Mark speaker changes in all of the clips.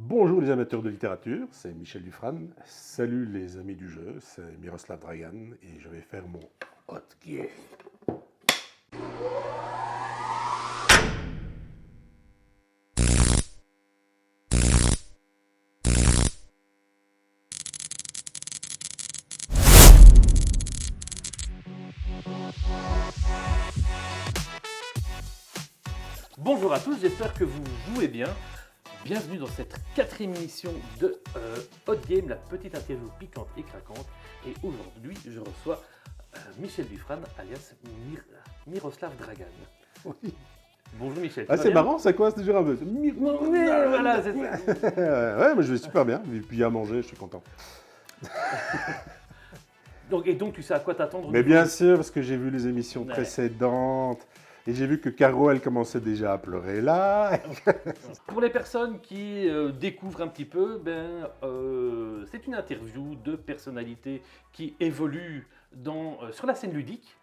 Speaker 1: Bonjour les amateurs de littérature, c'est Michel Dufresne. Salut les amis du jeu, c'est Miroslav Dragan et je vais faire mon hot game.
Speaker 2: Bonjour à tous, j'espère que vous jouez bien. Bienvenue dans cette quatrième émission de Hot Game, la petite interview piquante et craquante. Et aujourd'hui, je reçois Michel Dufresne, alias Miroslav Dragan.
Speaker 1: Oui.
Speaker 2: Bonjour Michel.
Speaker 1: Ah, c'est marrant, ça coince déjà un peu.
Speaker 2: Oui, voilà, c'est ça.
Speaker 1: Ouais, mais je vais super bien. Et puis à manger, je suis content.
Speaker 2: Donc tu sais à quoi t'attendre.
Speaker 1: Mais bien sûr, parce que j'ai vu les émissions
Speaker 2: Ouais.
Speaker 1: précédentes et j'ai vu que Caro, elle commençait déjà à pleurer là.
Speaker 2: Pour les personnes qui découvrent un petit peu, c'est une interview de personnalités qui évoluent sur la scène ludique.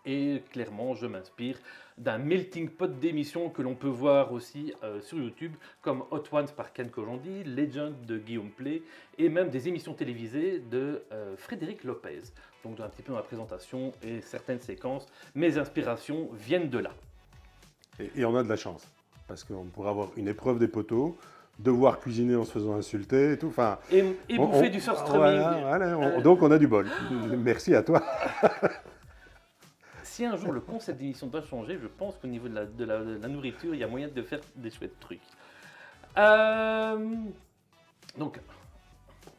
Speaker 2: Et clairement, je m'inspire d'un melting pot d'émissions que l'on peut voir aussi sur YouTube, comme Hot Ones par Ken Kojandi, Legend de Guillaume Play, et même des émissions télévisées de Frédéric Lopez. Donc un petit peu dans la présentation et certaines séquences, mes inspirations viennent de là.
Speaker 1: Et on a de la chance, parce qu'on pourrait avoir une épreuve des poteaux, devoir cuisiner en se faisant insulter et tout. Enfin,
Speaker 2: Et bouffer du surströmming.
Speaker 1: donc on a du bol. Merci à toi.
Speaker 2: Si un jour le concept d'émission doit changer, je pense qu'au niveau de la nourriture, il y a moyen de faire des chouettes trucs. Donc,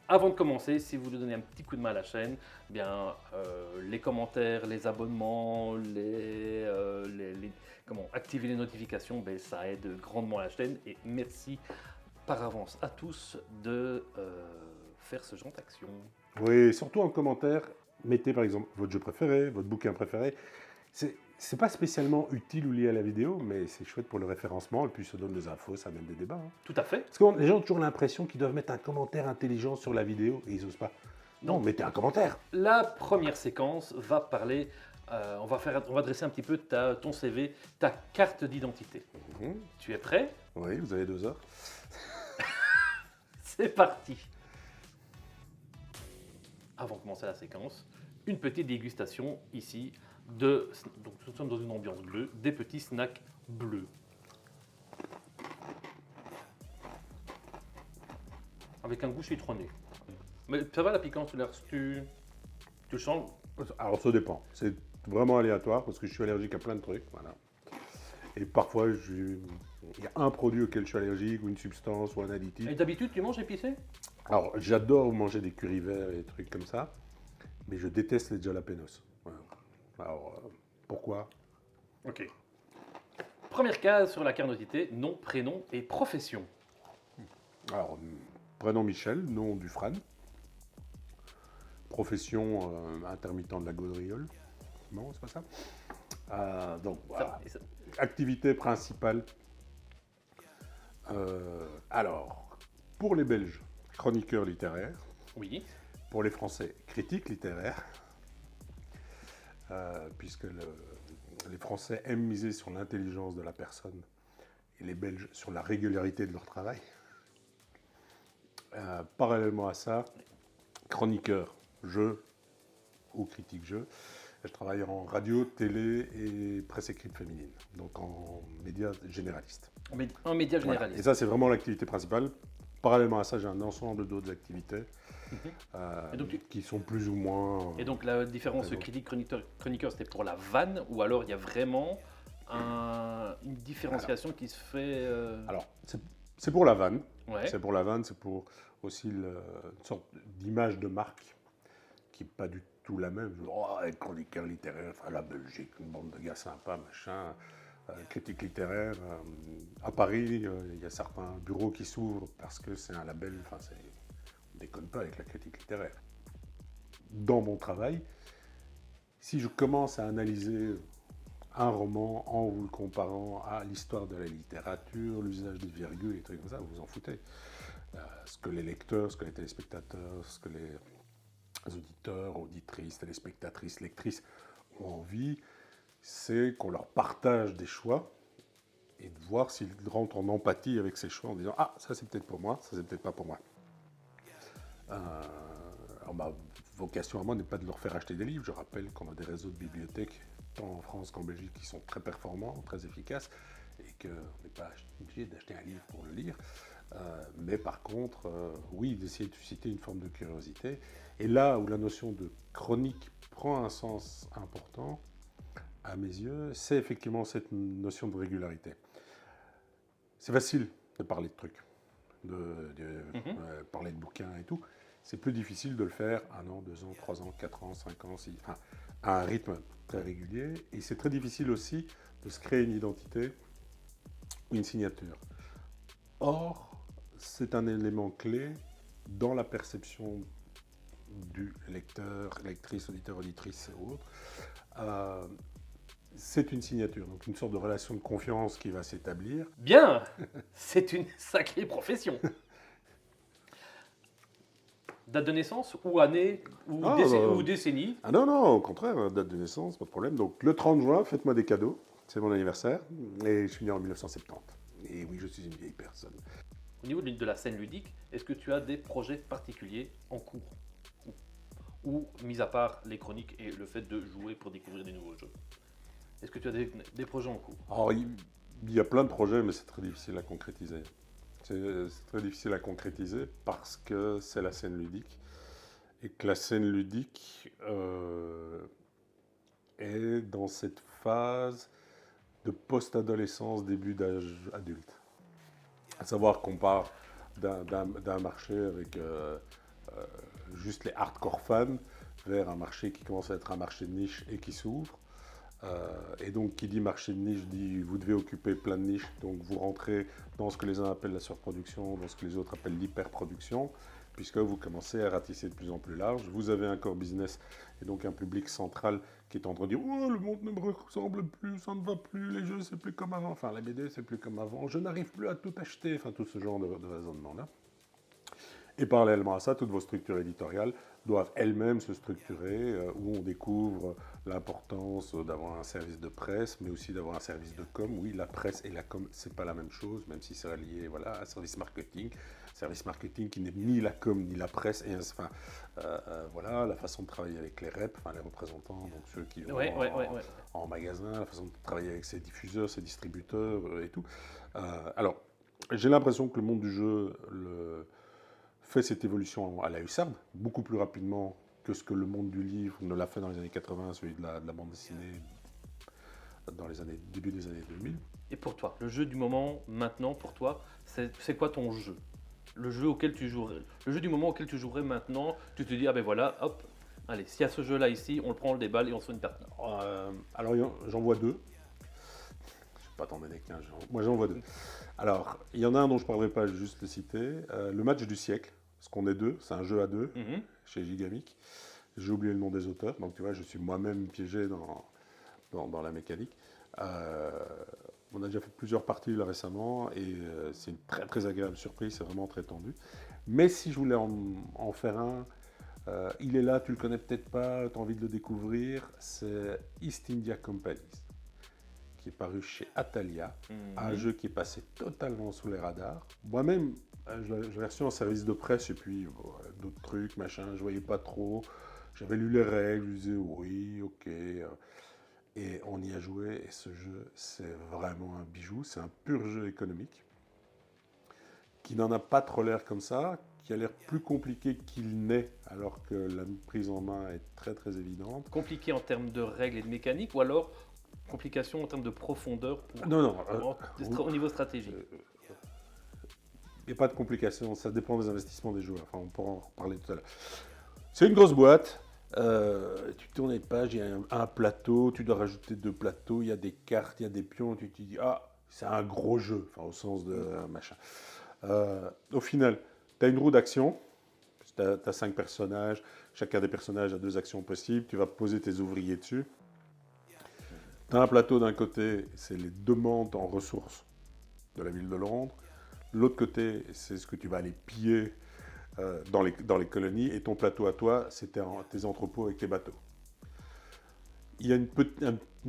Speaker 2: avant de commencer, si vous voulez donner un petit coup de main à la chaîne, les commentaires, les abonnements, activer les notifications, ça aide grandement la chaîne. Et merci par avance à tous de faire ce genre d'action.
Speaker 1: Oui, surtout en commentaire, mettez par exemple votre jeu préféré, votre bouquin préféré. C'est pas spécialement utile ou lié à la vidéo, mais c'est chouette pour le référencement et puis ça donne des infos, ça mène des débats. Hein.
Speaker 2: Tout à fait.
Speaker 1: Parce que les gens ont toujours l'impression qu'ils doivent mettre un commentaire intelligent sur la vidéo et ils osent pas. Non, mettez un commentaire.
Speaker 2: La première séquence va parler, on va dresser un petit peu ton CV, ta carte d'identité. Tu es prêt?
Speaker 1: Oui, vous avez 2 heures.
Speaker 2: C'est parti. Avant de commencer la séquence, une petite dégustation ici donc nous sommes dans une ambiance bleue, des petits snacks bleus. Avec un goût citronné. Mais ça va la piquance, tu le sens?
Speaker 1: Alors ça dépend. C'est vraiment aléatoire parce que je suis allergique à plein de trucs. Voilà. Et parfois, il y a un produit auquel je suis allergique ou une substance ou un additif.
Speaker 2: Et d'habitude, tu manges épicé?
Speaker 1: Alors, j'adore manger des currys verts et des trucs comme ça, mais je déteste les jalapenos. Voilà. Alors, pourquoi?
Speaker 2: Ok. Première case sur la carte d'identité, nom, prénom et profession.
Speaker 1: Alors, prénom Michel, nom Dufresne. Profession intermittent de la gaudriole. Non, c'est pas ça. Donc, voilà. Activité principale. Alors, pour les Belges, chroniqueur littéraire.
Speaker 2: Oui.
Speaker 1: Pour les Français, critique littéraire. Puisque les Français aiment miser sur l'intelligence de la personne et les Belges sur la régularité de leur travail. Parallèlement à ça, chroniqueur jeu ou critique jeu. Je travaille en radio, télé et presse écrite féminine, donc en médias généralistes.
Speaker 2: En médias
Speaker 1: Voilà.
Speaker 2: généralistes.
Speaker 1: Et ça, c'est vraiment l'activité principale. Parallèlement à ça, j'ai un ensemble d'autres activités qui sont plus ou moins...
Speaker 2: Et donc la différence critique-chroniqueur, c'était pour la vanne, ou alors il y a vraiment une différenciation qui se fait...
Speaker 1: Alors, c'est pour la vanne.
Speaker 2: Ouais.
Speaker 1: C'est pour la vanne, c'est pour aussi une sorte d'image de marque qui n'est pas du tout la même. Oh, chroniqueur littéraire, enfin, la Belgique, une bande de gars sympas, machin. Critique littéraire. À Paris, il y a certains bureaux qui s'ouvrent parce que c'est un label. Enfin, on ne déconne pas avec la critique littéraire. Dans mon travail, si je commence à analyser un roman en vous le comparant à l'histoire de la littérature, l'usage des virgules, et trucs comme ça, vous vous en foutez. Ce que les lecteurs, ce que les téléspectateurs, ce que les auditeurs, auditrices, téléspectatrices, lectrices ont envie, c'est qu'on leur partage des choix et de voir s'il rentre en empathie avec ses choix en disant ah, ça c'est peut-être pour moi, ça c'est peut-être pas pour moi. Alors ma vocation à moi n'est pas de leur faire acheter des livres. Je rappelle qu'on a des réseaux de bibliothèques, tant en France qu'en Belgique, qui sont très performants, très efficaces, et qu'on n'est pas obligé d'acheter un livre pour le lire. Mais par contre, oui, d'essayer de susciter une forme de curiosité. Et là où la notion de chronique prend un sens important, à mes yeux, c'est effectivement cette notion de régularité. C'est facile de parler de trucs, de parler de bouquins et tout. C'est plus difficile de le faire 1 an, 2 ans, 3 ans, 4 ans, 5 ans, enfin, à un rythme très régulier. Et c'est très difficile aussi de se créer une identité, une signature. Or, c'est un élément clé dans la perception du lecteur, lectrice, auditeur, auditrice ou autre. C'est une signature, donc une sorte de relation de confiance qui va s'établir.
Speaker 2: Bien, c'est une sacrée profession. Date de naissance ou année ou décennie?
Speaker 1: Ah non, non, au contraire, date de naissance, pas de problème. Donc le 30 juin, faites-moi des cadeaux, c'est mon anniversaire, et je suis né en 1970. Et oui, je suis une vieille personne.
Speaker 2: Au niveau de la scène ludique, est-ce que tu as des projets particuliers en cours ou, mis à part les chroniques et le fait de jouer pour découvrir des nouveaux jeux, est-ce que tu as des projets en cours?
Speaker 1: Alors, il y a plein de projets, mais c'est très difficile à concrétiser. C'est très difficile à concrétiser parce que c'est la scène ludique. Et que la scène ludique est dans cette phase de post-adolescence, début d'âge adulte. À savoir qu'on part d'un marché avec juste les hardcore fans vers un marché qui commence à être un marché de niche et qui s'ouvre. Et donc, qui dit marché de niche dit vous devez occuper plein de niches. Donc, vous rentrez dans ce que les uns appellent la surproduction, dans ce que les autres appellent l'hyperproduction, puisque vous commencez à ratisser de plus en plus large. Vous avez un core business et donc un public central qui est en train de dire oh, le monde ne me ressemble plus, ça ne va plus, les jeux c'est plus comme avant, enfin la BD c'est plus comme avant, je n'arrive plus à tout acheter, enfin tout ce genre de raisonnement-là. Et parallèlement à ça, toutes vos structures éditoriales doivent elles-mêmes se structurer, où on découvre l'importance d'avoir un service de presse, mais aussi d'avoir un service de com. Oui, la presse et la com, c'est pas la même chose, même si c'est relié à un service marketing qui n'est ni la com ni la presse. Et enfin, voilà, la façon de travailler avec les reps, enfin les représentants, donc ceux qui vont en magasin, la façon de travailler avec ses diffuseurs, ses distributeurs et tout. Alors, j'ai l'impression que le monde du jeu fait cette évolution à la hussarde, beaucoup plus rapidement que ce que le monde du livre ne l'a fait dans les années 80, celui de la bande dessinée dans les début des années 2000.
Speaker 2: Et pour toi, le jeu du moment, maintenant, pour toi, c'est quoi ton jeu? Le jeu auquel tu jouerais, le jeu du moment auquel tu jouerais maintenant, tu te dis, ah ben voilà, hop, allez, s'il y a ce jeu-là ici, on le prend, on le déballe et on se fait une partie.
Speaker 1: Alors, j'en vois deux. Je ne vais pas t'en donner qu'un, moi j'en vois deux. Alors, il y en a un dont je ne parlerai pas, juste le citer, le match du siècle, parce qu'on est deux, c'est un jeu à deux, chez Gigamic. J'ai oublié le nom des auteurs, donc tu vois, je suis moi-même piégé dans la mécanique. On a déjà fait plusieurs parties là récemment, et c'est une très très agréable surprise, c'est vraiment très tendu. Mais si je voulais en faire un, il est là, tu le connais peut-être pas, tu as envie de le découvrir, c'est East India Company, qui est paru chez Atalia, un jeu qui est passé totalement sous les radars. Moi-même, je l'avais reçu en service de presse et puis d'autres trucs, machin, je voyais pas trop. J'avais lu les règles, je disais oui, ok. Et on y a joué et ce jeu, c'est vraiment un bijou. C'est un pur jeu économique qui n'en a pas trop l'air comme ça, qui a l'air plus compliqué qu'il n'est, alors que la prise en main est très très évidente.
Speaker 2: Compliqué en termes de règles et de mécanique, ou alors complication en termes de profondeur au niveau stratégique?
Speaker 1: Il n'y a pas de complication, ça dépend des investissements des joueurs. Enfin, on pourra en reparler tout à l'heure. C'est une grosse boîte. Tu tournes les pages, il y a un plateau, tu dois rajouter 2 plateaux, il y a des cartes, il y a des pions, tu te dis ah, c'est un gros jeu, enfin au sens de machin. Au final, tu as une roue d'action, tu as 5 personnages, chacun des personnages a 2 actions possibles, tu vas poser tes ouvriers dessus. Tu as un plateau d'un côté, c'est les demandes en ressources de la ville de Londres. L'autre côté, c'est ce que tu vas aller piller dans les colonies. Et ton plateau à toi, c'est tes entrepôts avec tes bateaux. il y a une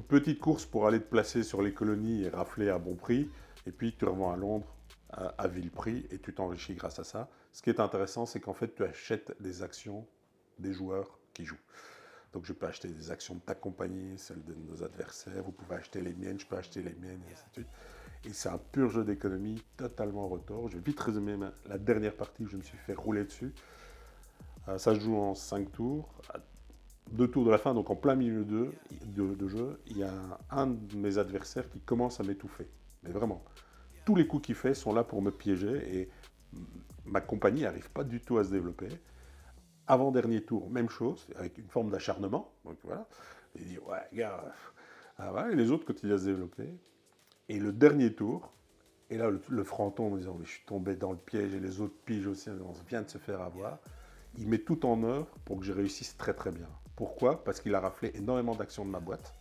Speaker 1: petite course pour aller te placer sur les colonies et rafler à bon prix. Et puis tu revends à Londres à vil prix et tu t'enrichis grâce à ça. Ce qui est intéressant, c'est qu'en fait, tu achètes des actions des joueurs qui jouent. Donc je peux acheter des actions de ta compagnie, celles de nos adversaires, vous pouvez acheter les miennes, je peux acheter les miennes, et ainsi de suite. Et c'est un pur jeu d'économie, totalement retors. Je vais vite résumer la dernière partie où je me suis fait rouler dessus. Ça se joue en 5 tours. À 2 tours de la fin, donc en plein milieu de jeu, il y a un de mes adversaires qui commence à m'étouffer. Mais vraiment, tous les coups qu'il fait sont là pour me piéger et ma compagnie n'arrive pas du tout à se développer. Avant-dernier tour, même chose, avec une forme d'acharnement. Donc voilà. Il dit, ouais, gars, ah ouais, et les autres continuent à se développer. Et le dernier tour, et là, le fronton en disant, mais je suis tombé dans le piège, et les autres pigent aussi, on vient de se faire avoir. Il met tout en œuvre pour que je réussisse très très bien. Pourquoi? Parce qu'il a raflé énormément d'actions de ma boîte,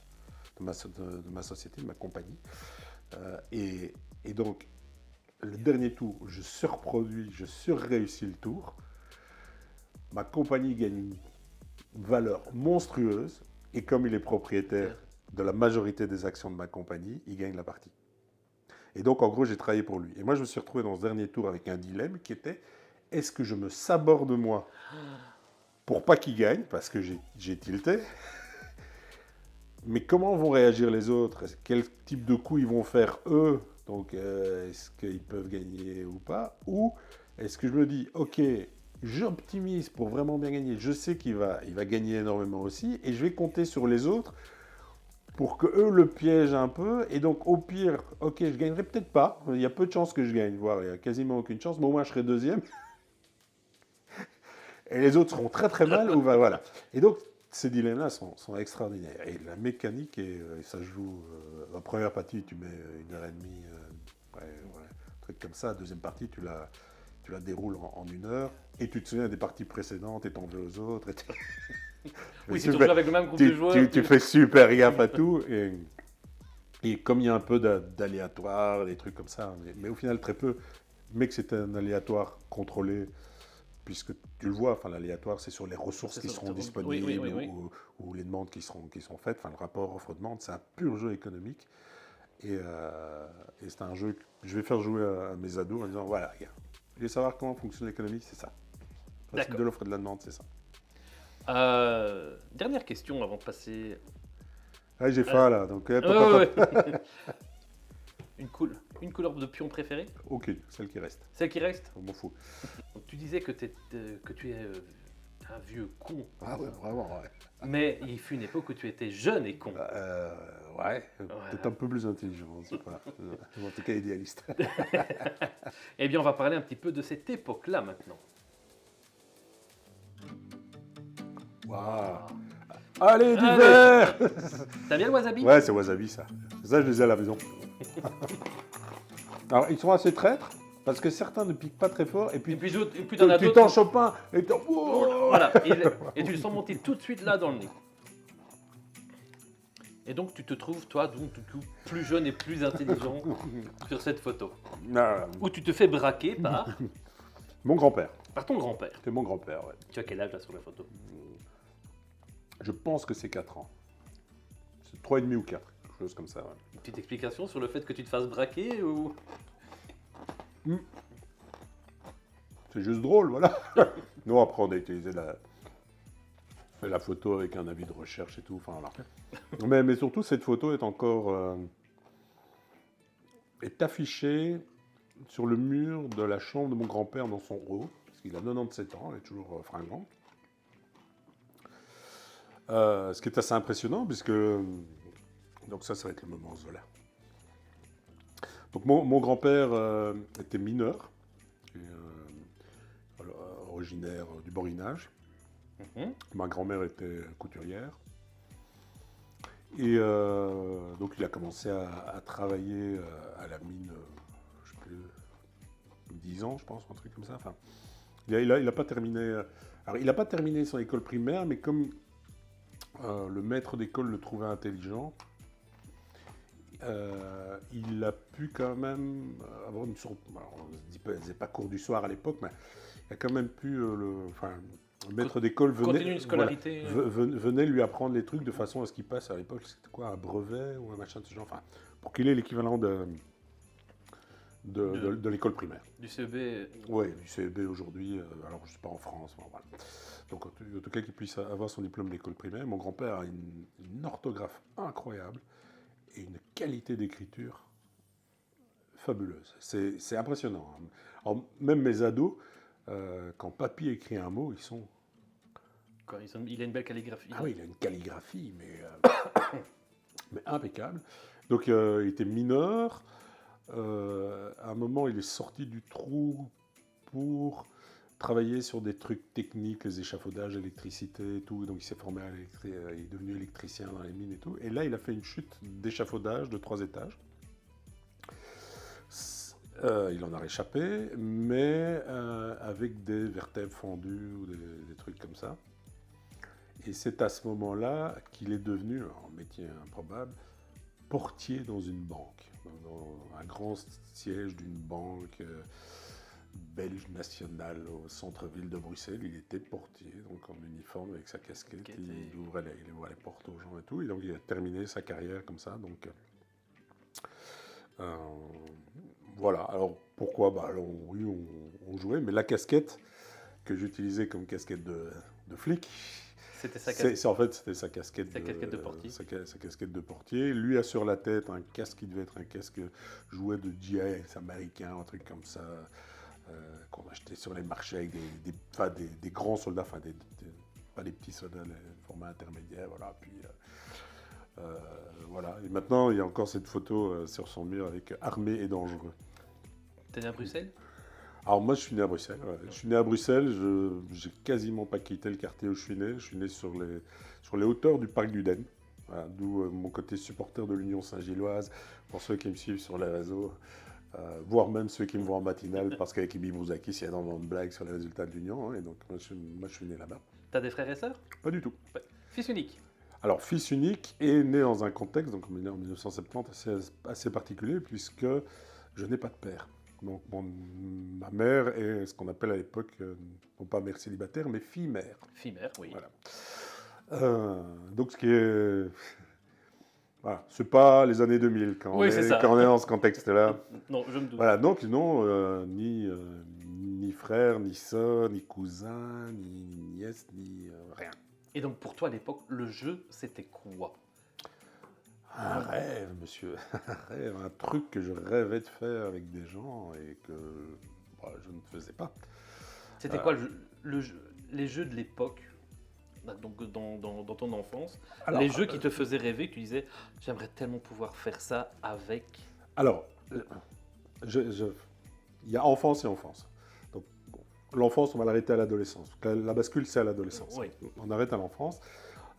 Speaker 1: de ma société, de ma compagnie. Et donc, le dernier tour, je surproduis, je surréussis le tour. Ma compagnie gagne une valeur monstrueuse. Et comme il est propriétaire de la majorité des actions de ma compagnie, il gagne la partie. Et donc, en gros, j'ai travaillé pour lui. Et moi, je me suis retrouvé dans ce dernier tour avec un dilemme qui était, est-ce que je me saborde moi pour pas qu'il gagne, parce que j'ai tilté, mais comment vont réagir les autres? Quel type de coup ils vont faire eux? Donc, est-ce qu'ils peuvent gagner ou pas? Ou est-ce que je me dis, ok, j'optimise pour vraiment bien gagner, je sais qu'il va gagner énormément aussi, et je vais compter sur les autres pour que eux le piègent un peu, et donc au pire, ok, je gagnerai peut-être pas, il y a peu de chances que je gagne, voire il n'y a quasiment aucune chance, mais au moins je serai deuxième, et les autres seront très très mal, ou voilà. Et donc, ces dilemmes-là sont extraordinaires. Et la mécanique, ça joue. La première partie, tu mets 1h30, un truc comme ça. La deuxième partie, tu la déroules en 1 heure. Et tu te souviens des parties précédentes et t'en veux aux autres.
Speaker 2: Oui, c'est toujours avec le même groupe de joueurs.
Speaker 1: Tu fais super gaffe à tout. Et comme il y a un peu d'aléatoire, des trucs comme ça, mais au final, très peu. Mais que c'est un aléatoire contrôlé. Puisque tu le vois, enfin, l'aléatoire, c'est sur les ressources qui seront disponibles ou les demandes qui sont faites. Enfin, le rapport offre-demande, c'est un pur jeu économique. Et c'est un jeu que je vais faire jouer à mes ados en disant, voilà, regarde, je vais savoir comment fonctionne l'économie, c'est ça. Le principe de l'offre et de la demande, c'est ça.
Speaker 2: Dernière question avant de passer...
Speaker 1: Ah, j'ai faim, là, donc...
Speaker 2: Une couleur de pion préférée?
Speaker 1: Aucune, celle qui reste.
Speaker 2: Celle qui reste?
Speaker 1: On m'en fout.
Speaker 2: Donc, tu disais que tu es un vieux con.
Speaker 1: Ah ouais, vraiment, ouais.
Speaker 2: Mais il fut une époque où tu étais jeune et con.
Speaker 1: Ouais, peut-être un peu plus intelligent, je sais pas. En tout cas, idéaliste.
Speaker 2: Eh bien, on va parler un petit peu de cette époque-là maintenant.
Speaker 1: Waouh. Allez, du verre.
Speaker 2: T'as bien le wasabi?
Speaker 1: Ouais, c'est wasabi, ça. Ça, je les ai à la maison. Alors, ils sont assez traîtres, parce que certains ne piquent pas très fort, et puis
Speaker 2: t'en as
Speaker 1: tu
Speaker 2: d'autres.
Speaker 1: t'en chopes un, et tu...
Speaker 2: Voilà, et tu le sens monter tout de suite là dans le nez. Et donc, tu te trouves, toi, donc, plus jeune et plus intelligent sur cette photo. Où tu te fais braquer par...
Speaker 1: Mon grand-père.
Speaker 2: Par ton grand-père.
Speaker 1: C'est mon grand-père, ouais.
Speaker 2: Tu as quel âge là sur la photo?
Speaker 1: Je pense que c'est 4 ans. C'est 3,5 ou 4, quelque chose comme ça, ouais.
Speaker 2: Une petite explication sur le fait que tu te fasses braquer ou...
Speaker 1: C'est juste drôle, voilà. Nous, après, on a utilisé la photo avec un avis de recherche et tout. Enfin, voilà. mais surtout, cette photo est encore... est affichée sur le mur de la chambre de mon grand-père dans son haut, parce qu'il a 97 ans, elle est toujours fringante. Ce qui est assez impressionnant, puisque... Donc ça va être le moment Zola. Donc mon grand-père était mineur, originaire du Borinage. Ma grand-mère était couturière. Et donc il a commencé à travailler à la mine, je sais plus, 10 ans, je pense, un truc comme ça. Enfin, il a pas terminé... Alors, il n'a pas terminé son école primaire, mais comme le maître d'école le trouvait intelligent, il a pu quand même avoir une sorte... Alors, on ne disait pas cours du soir à l'époque, mais il a quand même pu Le maître d'école
Speaker 2: Continue une scolarité.
Speaker 1: venait lui apprendre les trucs de façon à ce qu'il passe à l'époque, c'était quoi, un brevet ou un machin de ce genre, enfin, pour qu'il ait l'équivalent de l'école primaire.
Speaker 2: Du CEB.
Speaker 1: Oui, du CEB aujourd'hui, alors je ne sais pas en France, bon, voilà. Donc en tout cas qu'il puisse avoir son diplôme d'école primaire. Mon grand-père a une orthographe incroyable et une qualité d'écriture fabuleuse. C'est impressionnant. Alors, même mes ados, quand papy écrit un mot, ils sont...
Speaker 2: Il a une belle calligraphie.
Speaker 1: Ah oui, il a une calligraphie, mais impeccable. Donc il était mineur. À un moment, il est sorti du trou pour travailler sur des trucs techniques, les échafaudages, l'électricité et tout. Donc il s'est formé il est devenu électricien dans les mines et tout. Et là, il a fait une chute d'échafaudage de 3 étages. Il en a réchappé, mais avec des vertèbres fendues ou des trucs comme ça. Et c'est à ce moment-là qu'il est devenu, en métier improbable, portier dans une banque, dans un grand siège d'une banque belge nationale au centre-ville de Bruxelles. Il était portier, donc en uniforme avec sa casquette, il ouvrait les portes aux gens et tout. Et donc il a terminé sa carrière comme ça. Donc voilà. Alors pourquoi alors, oui, on jouait, mais la casquette que j'utilisais comme casquette de flic.
Speaker 2: C'était sa casquette.
Speaker 1: En fait, c'était sa casquette,
Speaker 2: de portier.
Speaker 1: Sa casquette de portier. Lui a sur la tête un casque qui devait être un casque jouet de GIS américain, un truc comme ça, qu'on achetait sur les marchés avec des grands soldats, pas des petits soldats, les formats intermédiaires, voilà. Puis voilà. Et maintenant, il y a encore cette photo sur son mur avec armé et dangereux.
Speaker 2: T'es né à Bruxelles ?
Speaker 1: Alors moi, je suis né à Bruxelles. Ouais. Je suis né à Bruxelles, j'ai quasiment pas quitté le quartier où je suis né. Je suis né sur les hauteurs du parc du Den, voilà, d'où mon côté supporter de l'Union Saint-Gilloise, pour ceux qui me suivent sur les réseaux, voire même ceux qui me voient en matinale, parce qu'avec Ibi Mouzaki, il y a énormément de blagues sur les résultats de l'Union, hein, et donc moi je suis né là-bas.
Speaker 2: T'as des frères et sœurs ?
Speaker 1: Pas du tout.
Speaker 2: Ouais. Fils unique ?
Speaker 1: Alors, fils unique et né dans un contexte, donc on est né en 1970, assez particulier, puisque je n'ai pas de père. Donc, ma mère est ce qu'on appelle à l'époque, non pas mère célibataire, mais fille-mère.
Speaker 2: Fille-mère, oui.
Speaker 1: Voilà. Donc, ce qui est... Voilà, c'est pas les années 2000 quand on est dans ce contexte-là.
Speaker 2: Non, je me doute.
Speaker 1: Voilà, donc non, ni frère, ni sœur, ni cousin, ni nièce, ni rien.
Speaker 2: Et donc, pour toi, à l'époque, le jeu, c'était quoi ?
Speaker 1: Un rêve, monsieur, un rêve, un truc que je rêvais de faire avec des gens et que je ne faisais pas.
Speaker 2: C'était quoi les jeux de l'époque, donc dans ton enfance, alors, les jeux qui te faisaient rêver, que tu disais, j'aimerais tellement pouvoir faire ça avec...
Speaker 1: Alors, il y a enfance et enfance. Donc, l'enfance, on va l'arrêter à l'adolescence. La bascule, c'est à l'adolescence.
Speaker 2: Oui.
Speaker 1: On arrête à l'enfance.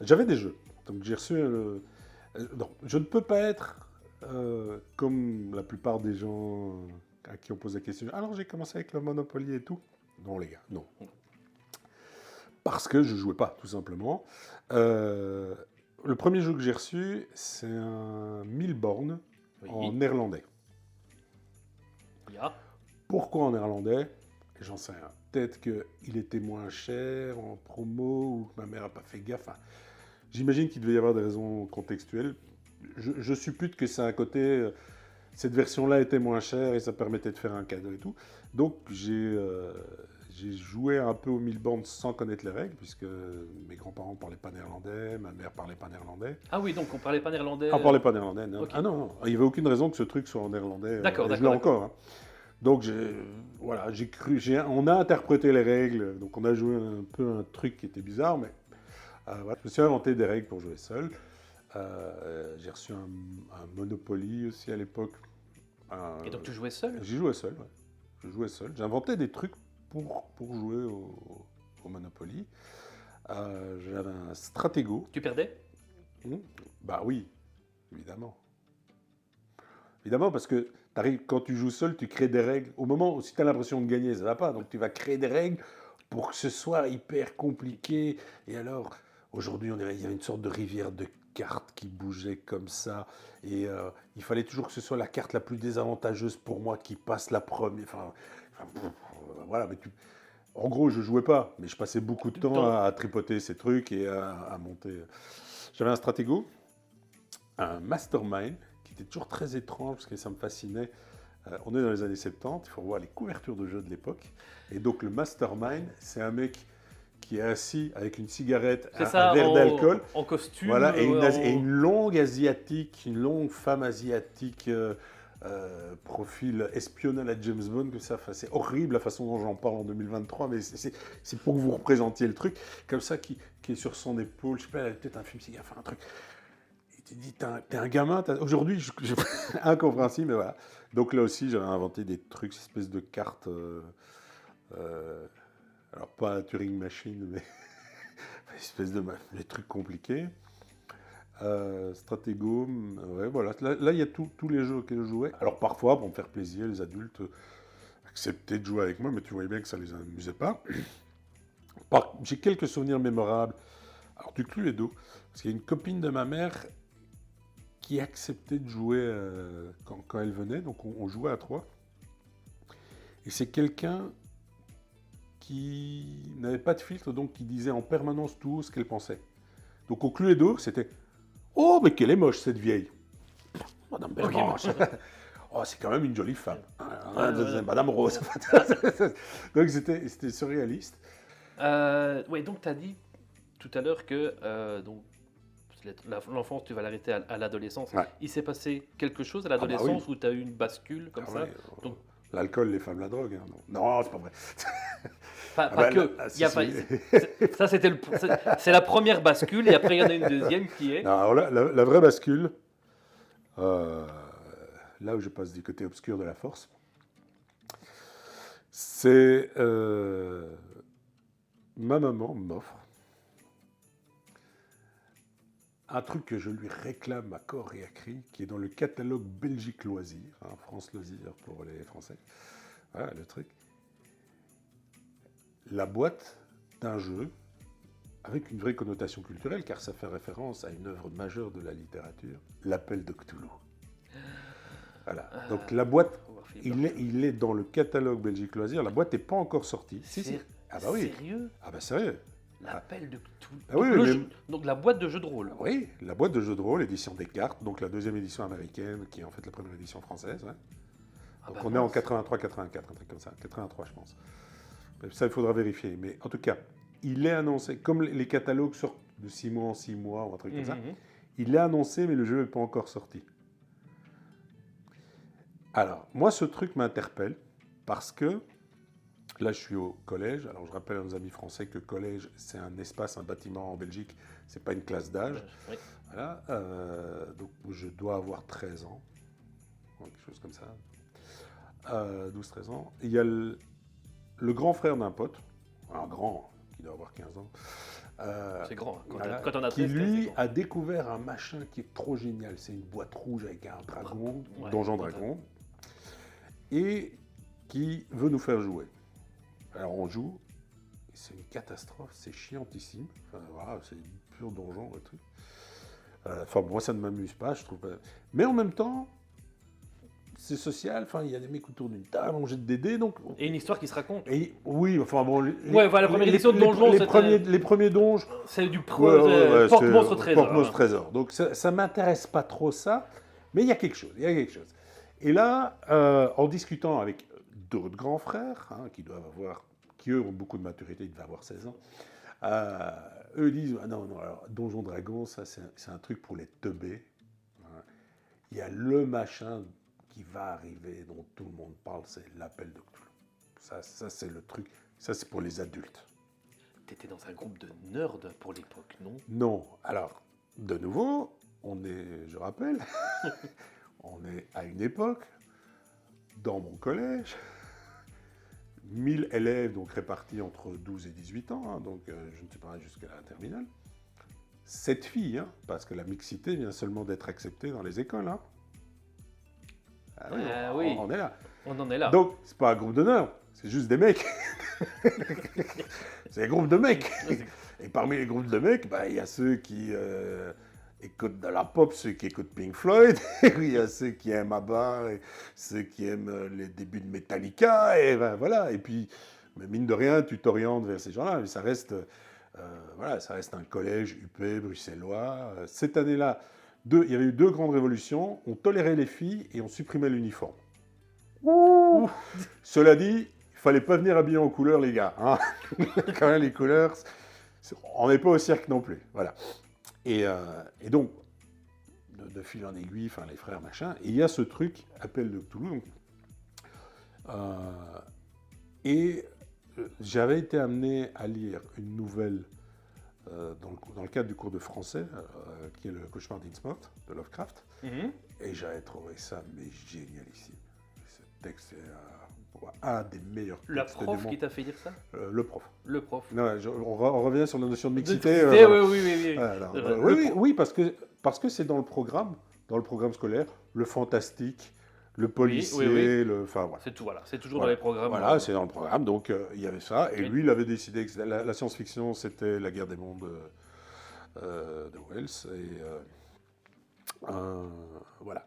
Speaker 1: J'avais des jeux. Donc, j'ai reçu... Non, je ne peux pas être comme la plupart des gens à qui on pose la question. Alors j'ai commencé avec le Monopoly et tout. Non les gars, non. Parce que je ne jouais pas, tout simplement. Le premier jeu que j'ai reçu, c'est un Milborn en néerlandais.
Speaker 2: Yeah.
Speaker 1: Pourquoi en néerlandais ? J'en sais rien. Peut-être qu'il était moins cher en promo ou que ma mère n'a pas fait gaffe. Enfin, j'imagine qu'il devait y avoir des raisons contextuelles. Je suppute que c'est un côté... cette version-là était moins chère et ça permettait de faire un cadeau et tout. Donc j'ai joué un peu au Milborn sans connaître les règles, puisque mes grands-parents ne parlaient pas néerlandais, ma mère ne parlait pas néerlandais.
Speaker 2: Ah oui, donc on ne parlait pas néerlandais.
Speaker 1: On ne parlait pas néerlandais, non.
Speaker 2: Okay.
Speaker 1: Ah non, il n'y avait aucune raison que ce truc soit en néerlandais.
Speaker 2: D'accord,
Speaker 1: je l'ai encore. Hein. Donc on a interprété les règles, donc on a joué un peu un truc qui était bizarre, mais voilà. Je me suis inventé des règles pour jouer seul. J'ai reçu un Monopoly aussi à l'époque.
Speaker 2: Et donc tu jouais seul ?
Speaker 1: J'y jouais seul, ouais. Je jouais seul. J'inventais des trucs pour jouer au Monopoly. J'avais un Stratego.
Speaker 2: Tu perdais ?
Speaker 1: Bah oui, évidemment. Évidemment, parce que quand tu joues seul, tu crées des règles. Au moment où si tu as l'impression de gagner, ça ne va pas. Donc tu vas créer des règles pour que ce soit hyper compliqué. Et alors, aujourd'hui, il y a une sorte de rivière de cartes qui bougeait comme ça. Et il fallait toujours que ce soit la carte la plus désavantageuse pour moi qui passe la première. Voilà, mais En gros, je jouais pas, mais je passais beaucoup de
Speaker 2: Du
Speaker 1: temps
Speaker 2: temps.
Speaker 1: à tripoter ces trucs et à monter. J'avais un Stratego, un Mastermind, qui était toujours très étrange parce que ça me fascinait. On est dans les années 70, il faut voir les couvertures de jeux de l'époque. Et donc le Mastermind, c'est un mec qui est assis avec une cigarette,
Speaker 2: C'est
Speaker 1: un
Speaker 2: ça,
Speaker 1: verre d'alcool,
Speaker 2: en costume.
Speaker 1: voilà, et
Speaker 2: en-
Speaker 1: une longue asiatique, une longue femme asiatique, profil espion à la James Bond, que ça. Enfin, c'est horrible la façon dont j'en parle en 2023, mais c'est pour que vous représentiez le truc, comme ça, qui est sur son épaule. Je sais pas, elle a peut-être un film, s'il a fait un truc. Et tu te dis, t'es un gamin, aujourd'hui, incompréhensible, mais voilà. Donc là aussi, j'avais inventé des trucs, espèces de cartes, euh, alors pas un Turing Machine, mais espèce des trucs compliqués. Stratego, ouais, voilà. Là, il y a tous les jeux auxquels je jouais. Alors parfois, pour me faire plaisir, les adultes acceptaient de jouer avec moi, mais tu voyais bien que ça les amusait pas. J'ai quelques souvenirs mémorables. Alors du Cluedo, parce qu'il y a une copine de ma mère qui acceptait de jouer quand elle venait, donc on jouait à trois. Et c'est quelqu'un qui n'avait pas de filtre, donc qui disait en permanence tout ce qu'elle pensait. Donc au Cluedo, c'était « Oh, mais qu'elle est moche, cette vieille !» Madame Belmanche. Oh, c'est quand même une jolie femme. Madame Rose. Donc c'était surréaliste.
Speaker 2: Ouais, donc tu as dit tout à l'heure que donc, l'enfance, tu vas l'arrêter à l'adolescence.
Speaker 1: Ouais.
Speaker 2: Il s'est passé quelque chose à
Speaker 1: bah
Speaker 2: l'adolescence
Speaker 1: oui.
Speaker 2: où tu as eu une bascule comme
Speaker 1: Ah
Speaker 2: ça.
Speaker 1: ouais,
Speaker 2: Donc,
Speaker 1: l'alcool, les femmes, la drogue. Hein, non, c'est pas vrai.
Speaker 2: pas
Speaker 1: bah,
Speaker 2: que.
Speaker 1: là,
Speaker 2: Il y a pas- ça, c'est la première bascule, et après, il y en a une deuxième qui est.
Speaker 1: Non, alors la vraie bascule, là où je passe du côté obscur de la force, c'est ma maman m'offre un truc que je lui réclame à corps et à cri, qui est dans le catalogue Belgique Loisirs, hein, France Loisirs pour les Français. Voilà le truc. La boîte d'un jeu avec une vraie connotation culturelle, car ça fait référence à une œuvre majeure de la littérature, L'Appel de Cthulhu. Voilà. Donc la boîte, il est dans le catalogue Belgique Loisirs. La boîte n'est pas encore sortie. Si. Ah bah oui.
Speaker 2: Sérieux?
Speaker 1: Ah bah sérieux.
Speaker 2: L'appel de Cthulhu.
Speaker 1: Ah oui,
Speaker 2: Donc la boîte de jeu de rôle.
Speaker 1: Oui, la boîte de jeu de rôle, édition Descartes, donc la deuxième édition américaine, qui est en fait la première édition française. Ouais.
Speaker 2: Ah
Speaker 1: Donc
Speaker 2: bah
Speaker 1: on est en
Speaker 2: mince.
Speaker 1: 83-84, un truc comme ça. 83, je pense. Ça, il faudra vérifier. Mais en tout cas, il est annoncé, comme les catalogues sortent de 6 mois en 6 mois, ou un truc comme ça, il est annoncé, mais le jeu n'est pas encore sorti. Alors, moi, ce truc m'interpelle, parce que là, je suis au collège. Alors, je rappelle à nos amis français que collège, c'est un espace, un bâtiment en Belgique, c'est pas une classe d'âge.
Speaker 2: Oui.
Speaker 1: Voilà. Donc, je dois avoir 13 ans, quelque chose comme ça. 12-13 ans. Il y a le grand frère d'un pote, un grand, qui doit avoir 15 ans.
Speaker 2: C'est grand. Hein.
Speaker 1: Voilà,
Speaker 2: Quand on a
Speaker 1: qui
Speaker 2: 13,
Speaker 1: lui
Speaker 2: c'est grand.
Speaker 1: a découvert un machin qui est trop génial. C'est une boîte rouge avec un dragon,
Speaker 2: Ouais,
Speaker 1: donjon dragon, et qui veut nous faire jouer. Alors on joue, et c'est une catastrophe, c'est chiantissime. Enfin, voilà, c'est pur donjon le truc. Enfin moi ça ne m'amuse pas, je trouve. Mais en même temps, c'est social. Enfin il y a des mecs autour d'une table, on jette des dés, donc.
Speaker 2: Et une histoire qui se raconte.
Speaker 1: Et, oui, enfin bon.
Speaker 2: Ouais, voilà, la première édition de Donjon,
Speaker 1: les premiers donges.
Speaker 2: C'est du
Speaker 1: porte-monstre
Speaker 2: trésor.
Speaker 1: Porte-monstre trésor. Donc ça m'intéresse pas trop ça, mais il y a quelque chose. Et là, en discutant avec d'autres grands frères, hein, qui eux ont beaucoup de maturité, ils devaient avoir 16 ans, eux disent ah non, alors Donjon Dragon, ça c'est un truc pour les teubés. Hein. Il y a le machin qui va arriver, dont tout le monde parle, c'est l'Appel de Cthulhu. Ça c'est le truc, ça c'est pour les adultes.
Speaker 2: T'étais dans un groupe de nerds pour l'époque, non?
Speaker 1: Non. Alors, de nouveau, je rappelle, on est à une époque, dans mon collège, 1000 élèves donc répartis entre 12 et 18 ans, hein, donc je ne sais pas jusqu'à la terminale. 7 filles, hein, parce que la mixité vient seulement d'être acceptée dans les écoles. Hein. Ah oui,
Speaker 2: oui.
Speaker 1: on est là.
Speaker 2: On en est là.
Speaker 1: Donc, c'est pas un groupe d'honneur, c'est juste des mecs. C'est un groupe de mecs. Et parmi les groupes de mecs, il y a ceux qui écoutent de la pop, ceux qui écoutent Pink Floyd, il y a ceux qui aiment ABBA, et ceux qui aiment les débuts de Metallica, et ben voilà. Et puis, Mais mine de rien, tu t'orientes vers ces gens-là, mais ça reste, voilà, ça reste un collège UP bruxellois. Cette année-là, il y avait eu 2 grandes révolutions. On tolérait les filles et on supprimait l'uniforme.
Speaker 2: Ouh.
Speaker 1: Cela dit, il fallait pas venir habillé en couleur, les gars. Hein. Quand même, les couleurs, on n'est pas au cirque non plus. Voilà. Et donc, de fil en aiguille, enfin les frères machin, et il y a ce truc, appel de Cthulhu. Et j'avais été amené à lire une nouvelle dans le cadre du cours de français, qui est le Cauchemar d'Innsmouth, de Lovecraft, et j'avais trouvé ça mais génialissime. Ce texte est un des meilleurs textes.
Speaker 2: La prof qui t'a fait dire ça?
Speaker 1: Le prof.
Speaker 2: Le prof.
Speaker 1: Non, on revient sur la notion de mixité. Oui, parce que c'est dans le programme scolaire, le fantastique, le policier, enfin voilà.
Speaker 2: C'est tout, voilà. C'est toujours dans les programmes.
Speaker 1: Voilà, c'est dans le programme, donc il y avait ça. Et lui, il avait décidé que la science-fiction, c'était la guerre des mondes de Wells. Et voilà.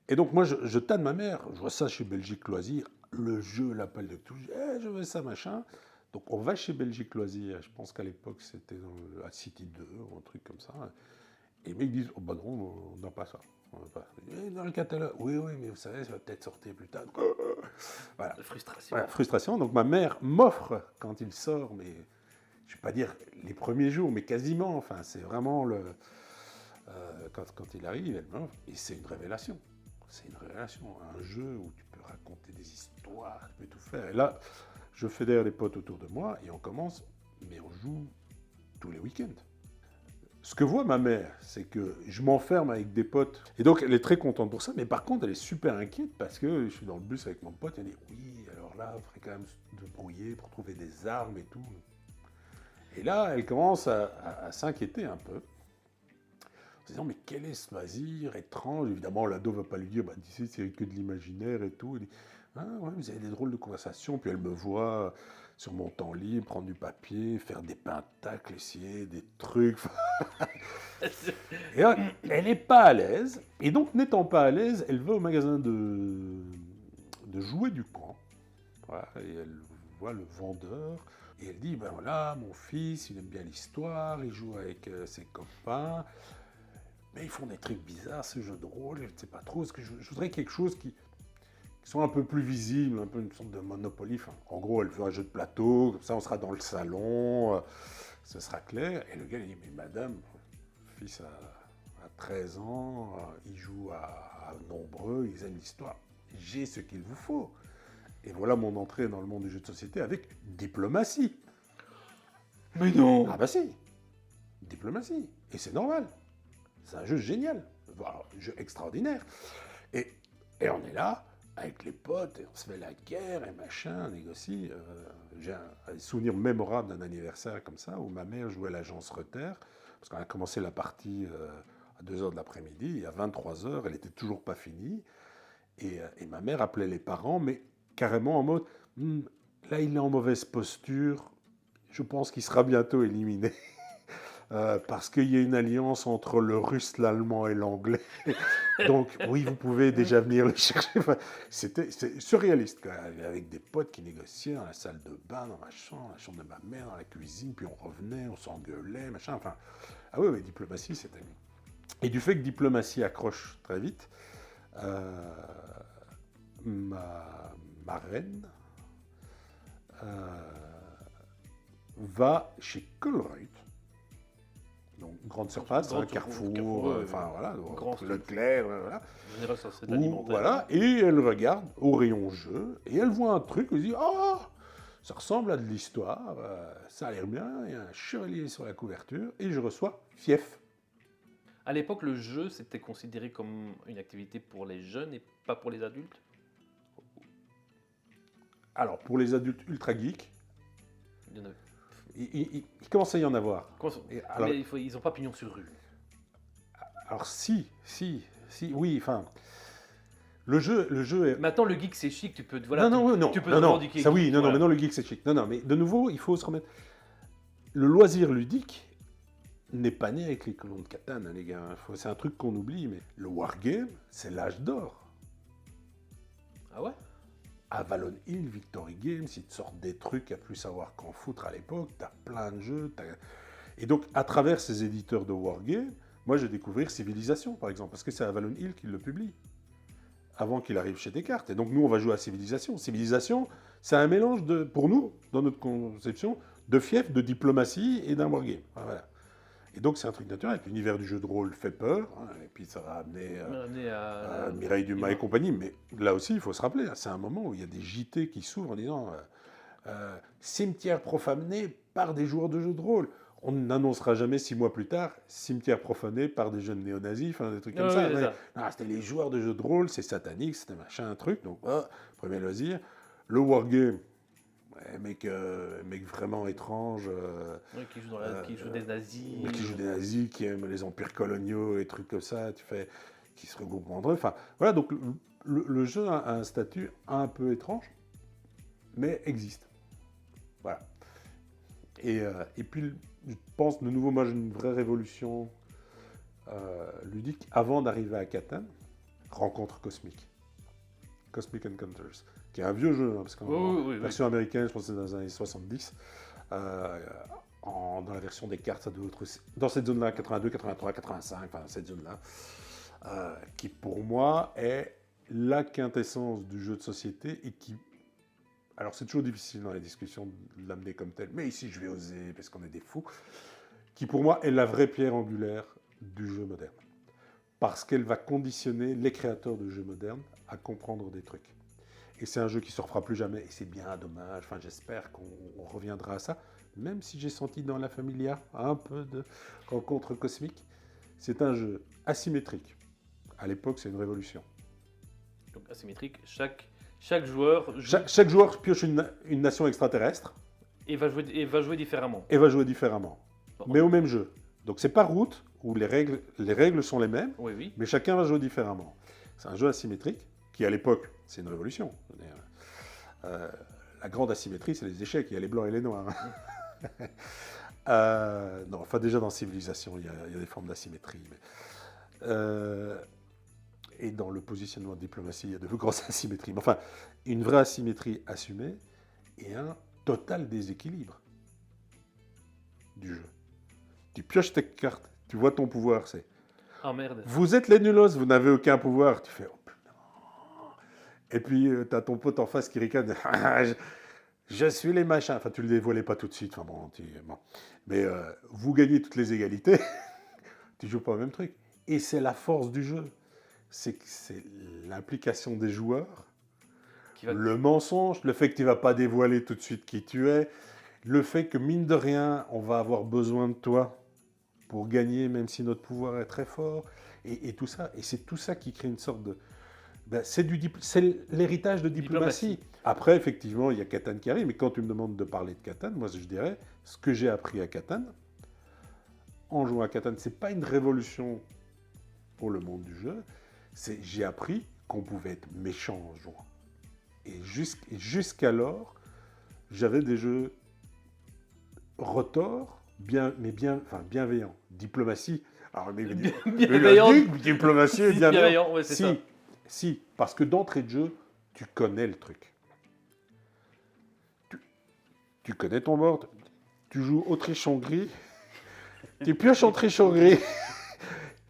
Speaker 1: Et donc moi, je tanne ma mère, je vois ça chez Belgique Loisirs, le jeu, l'appel de tout, je veux ça, machin. Donc on va chez Belgique Loisirs, je pense qu'à l'époque c'était à City 2 ou un truc comme ça. Et les mecs disent, oh bah non, on n'a pas ça. Dans le catalogue, oui, mais vous savez, ça va peut-être sortir plus tard. Voilà.
Speaker 2: Frustration.
Speaker 1: Voilà, frustration. Donc ma mère m'offre quand il sort, mais je ne vais pas dire les premiers jours, mais quasiment. Enfin, c'est vraiment quand il arrive, elle m'offre, et c'est une révélation. C'est une révélation, un jeu où tu peux raconter des histoires, tu peux tout faire. Et là, je fédère les potes autour de moi et on commence, mais on joue tous les week-ends. Ce que voit ma mère, c'est que je m'enferme avec des potes. Et donc, elle est très contente pour ça. Mais par contre, elle est super inquiète parce que je suis dans le bus avec mon pote. Elle dit, oui, alors là, il faudrait quand même se débrouiller pour trouver des armes et tout. Et là, elle commence à s'inquiéter un peu. En se disant, mais quel est ce loisir étrange? Évidemment, l'ado ne va pas lui dire, bah, d'ici, c'est que de l'imaginaire et tout. Elle dit, ah, ouais, vous avez des drôles de conversations. Puis elle me voit sur mon temps libre, prendre du papier, faire des pentacles, essayer des trucs. Et là, elle n'est pas à l'aise. Et donc, n'étant pas à l'aise, elle va au magasin de jouets du coin. Voilà, et elle voit le vendeur. Et elle dit, ben voilà, mon fils, il aime bien l'histoire, il joue avec ses copains. Mais ils font des trucs bizarres, ce jeu de rôle, je ne sais pas trop. Parce que je voudrais quelque chose qui soit un peu plus visible, un peu une sorte de Monopoly. Enfin, en gros, elle veut un jeu de plateau, comme ça on sera dans le salon, ce sera clair. Et le gars, il dit, mais madame, fils a 13 ans, il joue à nombreux, ils aiment l'histoire. J'ai ce qu'il vous faut. Et voilà mon entrée dans le monde du jeu de société avec diplomatie.
Speaker 2: Mais non!
Speaker 1: Ah bah si, diplomatie. Et c'est normal. C'est un jeu génial, voilà, un jeu extraordinaire. Et on est là, avec les potes, et on se fait la guerre et machin, on négocie. J'ai un souvenir mémorable d'un anniversaire comme ça, où ma mère jouait à l'agence Reuters, parce qu'on a commencé la partie à 2h de l'après-midi, et à 23h, elle n'était toujours pas finie. Et ma mère appelait les parents, mais carrément en mode, là il est en mauvaise posture, je pense qu'il sera bientôt éliminé. Parce qu'il y a une alliance entre le russe, l'allemand et l'anglais. Donc, oui, vous pouvez déjà venir le chercher. Enfin, c'était surréaliste, quoi, avec des potes qui négociaient dans la salle de bain, dans la chambre de ma mère, dans la cuisine, puis on revenait, on s'engueulait, machin. Enfin, ah oui, diplomatie, c'était... Et du fait que diplomatie accroche très vite, ma reine va chez Colruyt. Donc, grande surface, Carrefour, enfin voilà, Leclerc, voilà.
Speaker 2: Général, ça, c'est de l'alimentaire.
Speaker 1: Voilà, et elle regarde au rayon jeu, et elle voit un truc, elle se dit, oh, ça ressemble à de l'histoire, ça a l'air bien, il y a un chevalier sur la couverture, et je reçois Fief.
Speaker 2: À l'époque, le jeu, c'était considéré comme une activité pour les jeunes et pas pour les adultes?
Speaker 1: Alors, pour les adultes ultra geeks,
Speaker 2: Il y en avait.
Speaker 1: il commence à y en avoir.
Speaker 2: Alors, mais ils n'ont pas pignon sur rue.
Speaker 1: Alors si, oui, enfin, le jeu est...
Speaker 2: Maintenant, le geek, c'est chic, tu peux te revendiquer.
Speaker 1: Ça oui, non, le geek, c'est chic. Non, mais de nouveau, il faut se remettre... Le loisir ludique n'est pas né avec les colons de Catane, hein, les gars. C'est un truc qu'on oublie, mais le wargame, c'est l'âge d'or.
Speaker 2: Ah ouais?
Speaker 1: Avalon Hill, Victory Games, ils te sortent des trucs à plus savoir qu'en foutre à l'époque, t'as plein de jeux. Et donc, à travers ces éditeurs de Wargame, moi, j'ai découvert Civilisation, par exemple, parce que c'est Avalon Hill qui le publie, avant qu'il arrive chez Descartes. Et donc, nous, on va jouer à Civilisation. Civilisation, c'est un mélange, pour nous, dans notre conception, de fief, de diplomatie et d'un Wargame. Voilà. Et donc, c'est un truc naturel. L'univers du jeu de rôle fait peur, hein, et puis ça va amener Mireille Dumas et compagnie. Mais là aussi, il faut se rappeler, c'est un moment où il y a des JT qui s'ouvrent en disant cimetière profané par des joueurs de jeux de rôle. On n'annoncera jamais 6 mois plus tard cimetière profané par des jeunes néo-nazis, enfin des trucs comme ça. Mais, c'était les joueurs de jeux de rôle, c'est satanique, c'était machin, un truc. Donc, premier loisir. Le wargame. Ouais, mec vraiment étrange.
Speaker 2: Qui joue des nazis.
Speaker 1: Qui joue des nazis, qui aiment les empires coloniaux et trucs comme ça, qui se regroupent entre eux. Enfin, voilà, donc le jeu a un statut un peu étrange, mais existe. Voilà. Et puis, je pense, de nouveau, moi, j'ai une vraie révolution ludique avant d'arriver à Catan, Rencontre cosmique. Cosmic Encounters, qui est un vieux jeu, hein, parce qu'en version américaine, je pense que c'est dans les années 70, dans la version des cartes, ça doit être dans cette zone-là, 82, 83, 85, enfin cette zone-là, qui pour moi est la quintessence du jeu de société et qui... Alors c'est toujours difficile dans les discussions de l'amener comme tel, mais ici je vais oser parce qu'on est des fous, qui pour moi est la vraie pierre angulaire du jeu moderne. Parce qu'elle va conditionner les créateurs de jeux modernes à comprendre des trucs. Et c'est un jeu qui ne se refera plus jamais, et c'est bien dommage, enfin j'espère qu'on reviendra à ça, même si j'ai senti dans La Familia un peu de rencontre cosmique. C'est un jeu asymétrique. À l'époque, c'est une révolution.
Speaker 2: Donc asymétrique, chaque joueur...
Speaker 1: Chaque joueur pioche une nation extraterrestre.
Speaker 2: Et va jouer différemment.
Speaker 1: Et va jouer différemment.
Speaker 2: Bon.
Speaker 1: Mais au même jeu. Donc c'est pas route, où les règles sont les mêmes,
Speaker 2: oui.
Speaker 1: mais chacun va jouer différemment. C'est un jeu asymétrique, qui à l'époque, c'est une révolution. La grande asymétrie, c'est les échecs, il y a les blancs et les noirs. Non, enfin déjà dans Civilisation, il y a des formes d'asymétrie. Et dans le positionnement de diplomatie, il y a de grosses asymétries. Mais enfin, une vraie asymétrie assumée et un total déséquilibre du jeu. Tu pioches tes cartes, tu vois ton pouvoir, c'est...
Speaker 2: Ah merde.
Speaker 1: Vous êtes les nulos, vous n'avez aucun pouvoir. Tu fais... Oh, putain. Et puis, tu as ton pote en face qui ricane. Je suis les machins. Enfin, tu ne le dévoilais pas tout de suite. Enfin, bon. Mais vous gagnez toutes les égalités. Tu ne joues pas au même truc. Et c'est la force du jeu. C'est l'implication des joueurs. Le mensonge, le fait que tu ne vas pas dévoiler tout de suite qui tu es. Le fait que, mine de rien, on va avoir besoin de toi pour gagner, même si notre pouvoir est très fort, et tout ça. Et c'est tout ça qui crée une sorte de... c'est l'héritage de diplomatie. Après, effectivement, il y a Catan qui arrive, mais quand tu me demandes de parler de Catan, moi, je dirais, ce que j'ai appris à Catan, en jouant à Catan, c'est pas une révolution pour le monde du jeu, j'ai appris qu'on pouvait être méchant en jouant. Et jusqu'alors, j'avais des jeux retors, bienveillant. Diplomatie. Alors,
Speaker 2: bienveillant.
Speaker 1: Diplomatie et bienveillant.
Speaker 2: Ouais, c'est ça.
Speaker 1: Si, parce que d'entrée de jeu, tu connais le truc. Tu connais ton board. Tu joues Autriche-Hongrie. Tu pioches Autriche-Hongrie.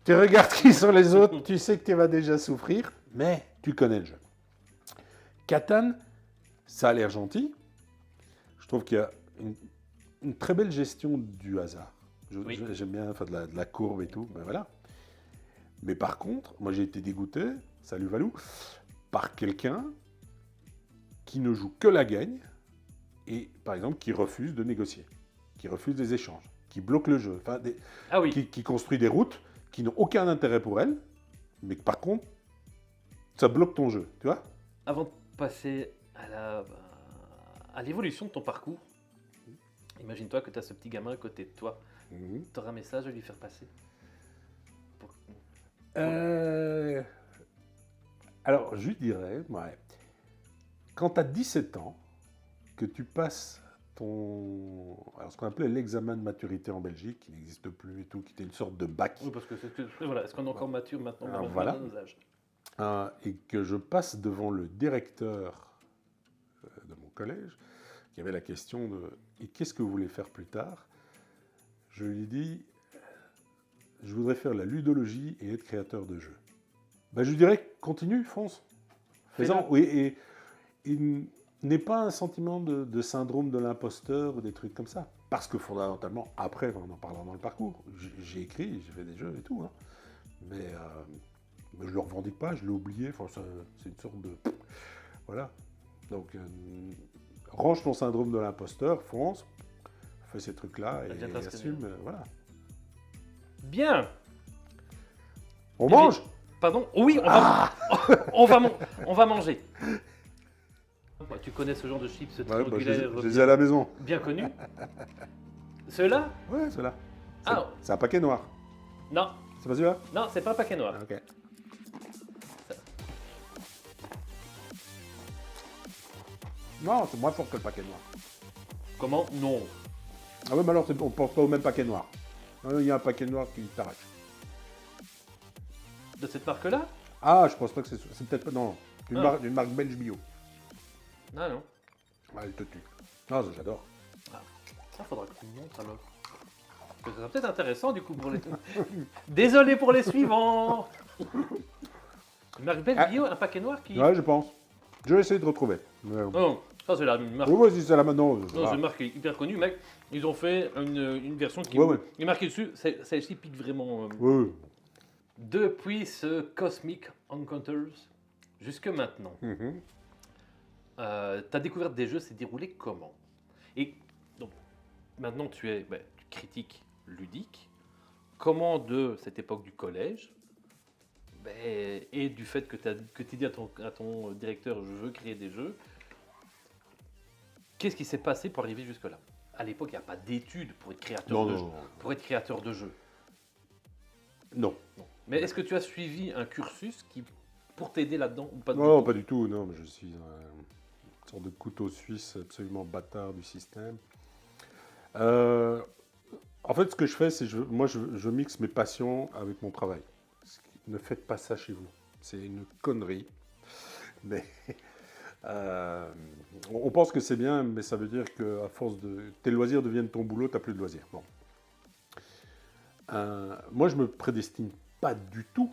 Speaker 1: Tu regardes qui sont les autres. Tu sais que tu vas déjà souffrir, mais tu connais le jeu. Catan, ça a l'air gentil. Je trouve qu'il y a une très belle gestion du hasard. J'aime bien de la courbe et tout, ben voilà. Mais par contre, moi j'ai été dégoûté, salut Valou, par quelqu'un qui ne joue que la gagne et par exemple qui refuse de négocier, qui refuse des échanges, qui bloque le jeu, qui construit des routes qui n'ont aucun intérêt pour elle, mais que par contre, ça bloque ton jeu, tu vois.
Speaker 2: Avant de passer à l'évolution de ton parcours, imagine-toi que tu as ce petit gamin à côté de toi. Tu auras un message à lui faire passer.
Speaker 1: Alors, je lui dirais, quand tu as 17 ans, que tu passes ce qu'on appelait l'examen de maturité en Belgique, qui n'existe plus et tout, qui était une sorte de bac.
Speaker 2: Oui, parce que est-ce qu'on est encore mature maintenant
Speaker 1: dans nos âges. Et que je passe devant le directeur collège, qui avait la question de « Et qu'est-ce que vous voulez faire plus tard ?» Je lui ai dit « Je voudrais faire la ludologie et être créateur de jeux. » Ben, je lui dirais « Continue, fonce. » Fais-en. Oui, et n'aie pas un sentiment de syndrome de l'imposteur ou des trucs comme ça. Parce que fondamentalement, après, on en parlera dans le parcours, j'ai écrit, j'ai fait des jeux et tout, hein. Mais je ne le revendique pas, je l'ai oublié, enfin, c'est une sorte de... Voilà. Donc, range ton syndrome de l'imposteur, fonce, fais ces trucs-là et assume, voilà.
Speaker 2: Bien.
Speaker 1: On mange.
Speaker 2: Pardon? Oui, on va manger. Tu connais ce genre de chips triangulaires
Speaker 1: je les ai à la maison.
Speaker 2: bien connus? Ceux-là?
Speaker 1: Ouais, ceux-là. C'est un paquet noir.
Speaker 2: Non.
Speaker 1: C'est pas celui-là?
Speaker 2: Non, c'est pas un paquet noir.
Speaker 1: Ok. Non, c'est moins fort que le paquet noir.
Speaker 2: Comment? Non.
Speaker 1: Ah ouais, mais alors on ne pense pas au même paquet noir. Il y a un paquet noir qui t'arrache.
Speaker 2: De cette marque-là?
Speaker 1: Ah, je pense pas que c'est peut-être pas... Non, d'une marque belge bio.
Speaker 2: Ah non.
Speaker 1: Ah, elle te tue. Ah, j'adore.
Speaker 2: Ah, ça faudra que tu me montres alors. Ça sera peut-être intéressant du coup pour les... Désolé pour les suivants. Une marque belge bio, un paquet noir qui...
Speaker 1: Ouais, je pense. Je vais essayer de retrouver.
Speaker 2: Non, ça c'est la marque...
Speaker 1: Oui, si c'est la main, non.
Speaker 2: Non, c'est une marque hyper connue, mec. Ils ont fait une version qui est marquée dessus. Celle-ci pique vraiment.
Speaker 1: Oui.
Speaker 2: Depuis ce Cosmic Encounters jusque maintenant, ta découverte des jeux s'est déroulée comment? Et donc, maintenant tu critiques ludique. Comment de cette époque du collège et du fait que tu dit à ton directeur je veux créer des jeux, qu'est-ce qui s'est passé pour arriver jusque-là? À l'époque, il n'y a pas d'études pour être créateur de jeux.
Speaker 1: Non.
Speaker 2: Mais est-ce que tu as suivi un cursus pour t'aider là-dedans ou pas?
Speaker 1: Non, pas du tout. Non, mais je suis une sorte de couteau suisse absolument bâtard du système. En fait, ce que je fais, c'est je mixe mes passions avec mon travail. Ne faites pas ça chez vous. C'est une connerie. Mais on pense que c'est bien, mais ça veut dire qu'à force de... Tes loisirs deviennent ton boulot, tu n'as plus de loisirs. Bon. Moi, je me prédestine pas du tout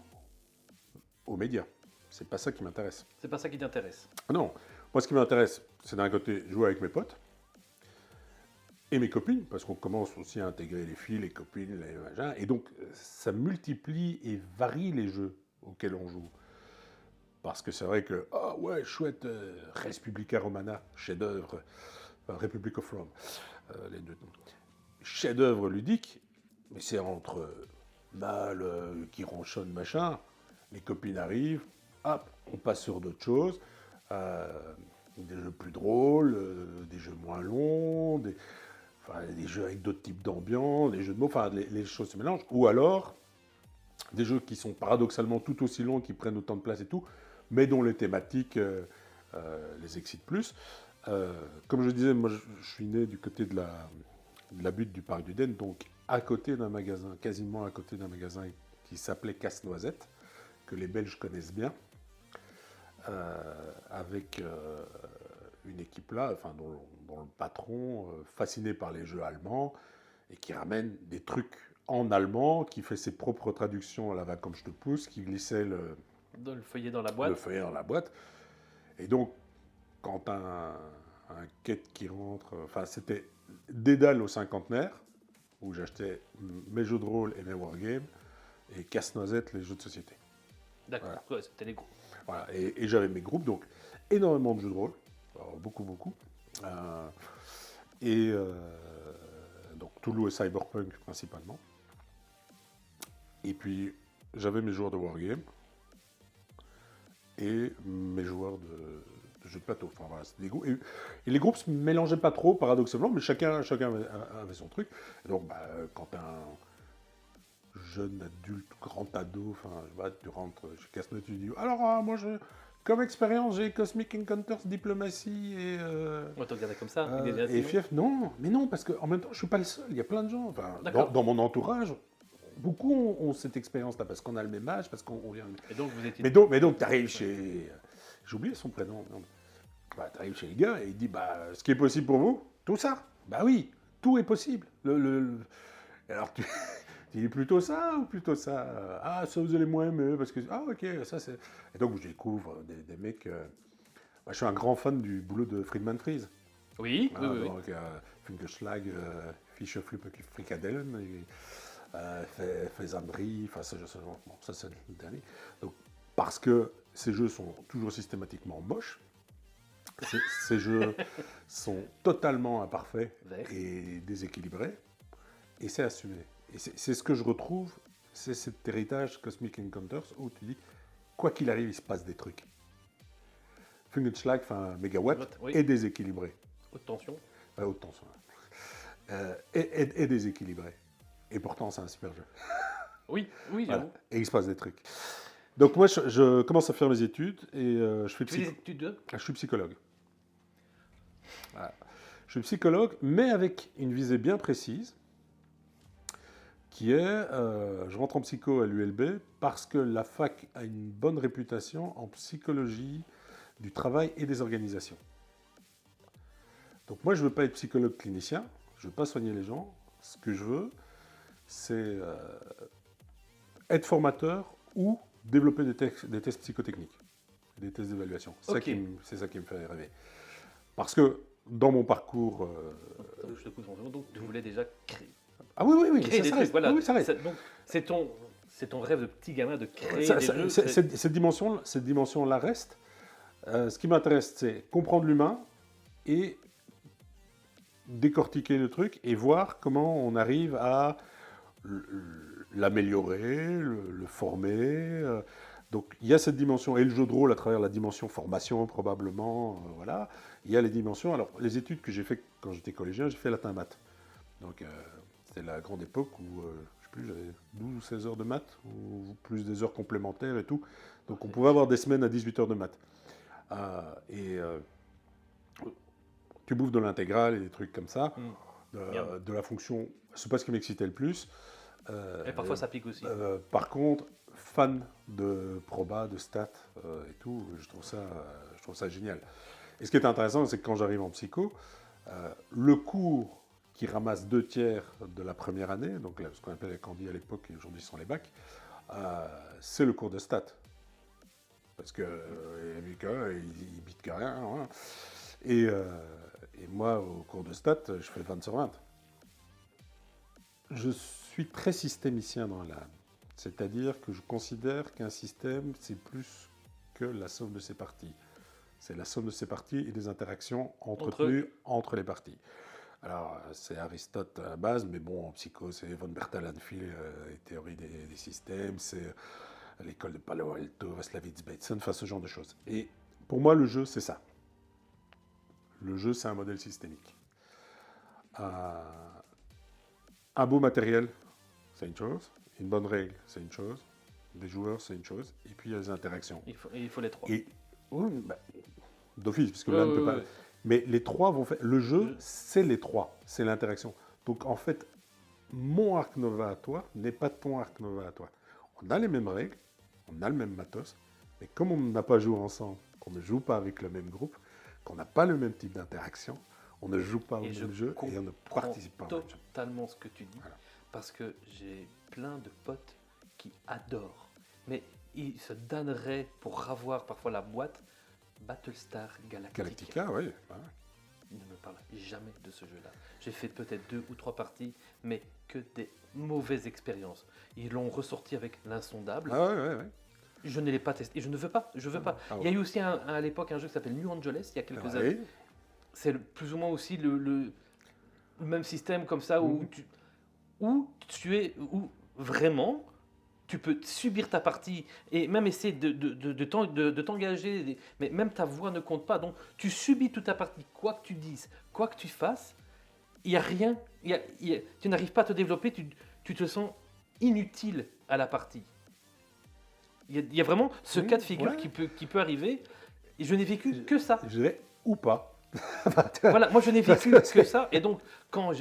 Speaker 1: aux médias. C'est pas ça qui m'intéresse.
Speaker 2: C'est pas ça qui t'intéresse?
Speaker 1: Non. Moi, ce qui m'intéresse, c'est d'un côté jouer avec mes potes et mes copines, parce qu'on commence aussi à intégrer les filles, les copines, les machins. Et donc, ça multiplie et varie les jeux auxquels on joue. Parce que c'est vrai que, ah ouais, chouette, Res Publica Romana, chef-d'œuvre, Republic of Rome, les deux. Chef-d'œuvre ludique, mais c'est entre mâles qui ronchonnent, machin. Les copines arrivent, hop, on passe sur d'autres choses. Des jeux plus drôles, des jeux moins longs, des jeux avec d'autres types d'ambiance, des jeux de mots, enfin les choses se mélangent. Ou alors, des jeux qui sont paradoxalement tout aussi longs, qui prennent autant de place et tout, mais dont les thématiques les excitent plus. Comme je disais, moi je suis né du côté de la butte du Parc du Den, donc à côté d'un magasin, quasiment à côté d'un magasin qui s'appelait Casse-Noisette, que les Belges connaissent bien, avec une équipe là, enfin, dont le patron, fasciné par les jeux allemands, et qui ramène des trucs en allemand, qui fait ses propres traductions à la va comme je te pousse, qui glissait le
Speaker 2: feuillet dans la boîte.
Speaker 1: Le feuillet dans la boîte. Et donc, quand un quête qui rentre, enfin, c'était Dédale au cinquantenaire, où j'achetais mes jeux de rôle et mes wargames, et Casse-Noisette, les jeux de société.
Speaker 2: D'accord, voilà. Ouais, c'était les groupes.
Speaker 1: Voilà, et j'avais mes groupes, donc énormément de jeux de rôle, alors, beaucoup. Donc Toulouse et Cyberpunk principalement. Et puis j'avais mes joueurs de wargame et mes joueurs de jeux de plateau. Enfin voilà, c'était des groupes. Et les groupes se mélangeaient pas trop, paradoxalement, mais chacun avait son truc. Et donc quand un jeune adulte, grand ado, enfin tu rentres chez Casse-Noisette, tu dis alors moi comme expérience, j'ai Cosmic Encounters, Diplomatie et...
Speaker 2: On te regardait comme ça.
Speaker 1: et FIF, non, mais non, parce qu'en même temps, je ne suis pas le seul, il y a plein de gens. Enfin, dans mon entourage, beaucoup ont cette expérience-là, parce qu'on a le même âge, parce qu'on vient...
Speaker 2: Et donc, vous étiez...
Speaker 1: Mais donc tu arrives chez... J'ai oublié son prénom. Bah, tu arrives chez le gars et il dit ce qui est possible pour vous, tout ça. Bah oui, tout est possible. Alors tu dis plutôt ça ou plutôt ça? Ah, ça vous allez moins aimer parce que. Ah, ok, ça c'est. Et donc je découvre des mecs. Je suis un grand fan du boulot de Friedman Fries.
Speaker 2: Oui, oui, oui.
Speaker 1: Donc, Funkelschlag, Fischer Frikadellen, Fezandri, enfin, ça c'est le dernier. Donc, parce que ces jeux sont toujours systématiquement moches, ces jeux sont totalement imparfaits et déséquilibrés, et c'est assumé. Et c'est ce que je retrouve, c'est cet héritage Cosmic Encounters où tu dis, quoi qu'il arrive, il se passe des trucs. Funkelschlag, enfin Megawatt, est déséquilibré.
Speaker 2: Haute tension.
Speaker 1: Haute tension. Est déséquilibré. Et pourtant, c'est un super jeu.
Speaker 2: Oui,
Speaker 1: voilà. Et il se passe des trucs. Donc moi, je commence à faire mes études et je fais
Speaker 2: des études de
Speaker 1: Je suis psychologue. Voilà. Je suis psychologue, mais avec une visée bien précise, qui est, je rentre en psycho à l'ULB parce que la fac a une bonne réputation en psychologie du travail et des organisations. Donc moi, je ne veux pas être psychologue clinicien, je ne veux pas soigner les gens. Ce que je veux, c'est être formateur ou développer des tests psychotechniques, des tests d'évaluation. C'est ça qui me fait rêver. Parce que dans mon parcours...
Speaker 2: Je te coupe en seconde, donc tu voulais déjà créer.
Speaker 1: Ah oui,
Speaker 2: créer des trucs, voilà.
Speaker 1: Oui, ça reste.
Speaker 2: Donc c'est ton rêve de petit gamin de créer des jeux.
Speaker 1: Cette dimension-là reste. Ce qui m'intéresse, c'est comprendre l'humain et décortiquer le truc et voir comment on arrive à l'améliorer, le former. Donc il y a cette dimension, et le jeu de rôle à travers la dimension formation probablement, voilà. Il y a les dimensions. Alors les études que j'ai faites quand j'étais collégien, j'ai fait latin maths. Donc c'était la grande époque où, je sais plus, j'avais 12 ou 16 heures de maths, ou plus des heures complémentaires et tout. Donc on pouvait avoir des semaines à 18 heures de maths. Tu bouffes de l'intégrale et des trucs comme ça, de la fonction, c'est pas ce qui m'excitait le plus.
Speaker 2: Et parfois ça pique aussi.
Speaker 1: Par contre, fan de proba, de stats et tout, je trouve ça génial. Et ce qui est intéressant, c'est que quand j'arrive en psycho, le cours qui ramasse 2/3 de la première année, donc ce qu'on appelait les candis à l'époque, et aujourd'hui sont les bacs, c'est le cours de stats. Parce que il bite que rien. Hein. Et moi, au cours de stats, je fais 20 sur 20. Je suis très systémicien dans l'âme. C'est-à-dire que je considère qu'un système, c'est plus que la somme de ses parties. C'est la somme de ses parties et des interactions entretenues entre les parties. Alors, c'est Aristote à la base, mais bon, en psycho, c'est von Bertalanffy, et théorie des systèmes, c'est l'école de Palo Alto, Wasslavitz, Bateson, enfin ce genre de choses. Et pour moi, le jeu, c'est ça. Le jeu, c'est un modèle systémique. Un beau matériel, c'est une chose. Une bonne règle, c'est une chose. Des joueurs, c'est une chose. Et puis, il y a les interactions.
Speaker 2: Il faut les trois.
Speaker 1: D'office, parce que là, on ne peut pas... Mais les trois vont faire... Le jeu, c'est les trois. C'est l'interaction. Donc, en fait, mon Ark Nova à toi n'est pas ton Ark Nova à toi. On a les mêmes règles, on a le même matos, mais comme on n'a pas joué ensemble, qu'on ne joue pas avec le même groupe, qu'on n'a pas le même type d'interaction, on ne joue pas au même jeu et on ne participe pas au même jeu.
Speaker 2: Totalement ce que tu dis, voilà. Parce que j'ai plein de potes qui adorent, mais ils se donneraient pour avoir parfois la boîte Battlestar Galactica.
Speaker 1: Galactica, oui. Voilà.
Speaker 2: Ils ne me parlent jamais de ce jeu-là. J'ai fait peut-être 2 ou 3 parties, mais que des mauvaises expériences. Ils l'ont ressorti avec l'insondable.
Speaker 1: Ah ouais.
Speaker 2: Je ne l'ai pas testé. Et je ne veux pas. Je veux pas. Il y a eu aussi à l'époque un jeu qui s'appelle New Angeles, il y a quelques années. C'est plus ou moins aussi le même système comme ça, où vraiment tu peux subir ta partie et même essayer de t'engager, mais même ta voix ne compte pas. Donc tu subis toute ta partie, quoi que tu dises, quoi que tu fasses, il n'y a rien, tu n'arrives pas à te développer, tu te sens inutile à la partie. Il y a vraiment ce cas de figure qui peut arriver, et je n'ai vécu que ça.
Speaker 1: Je dirais ou pas.
Speaker 2: Voilà, moi je n'ai vécu que ça, et donc quand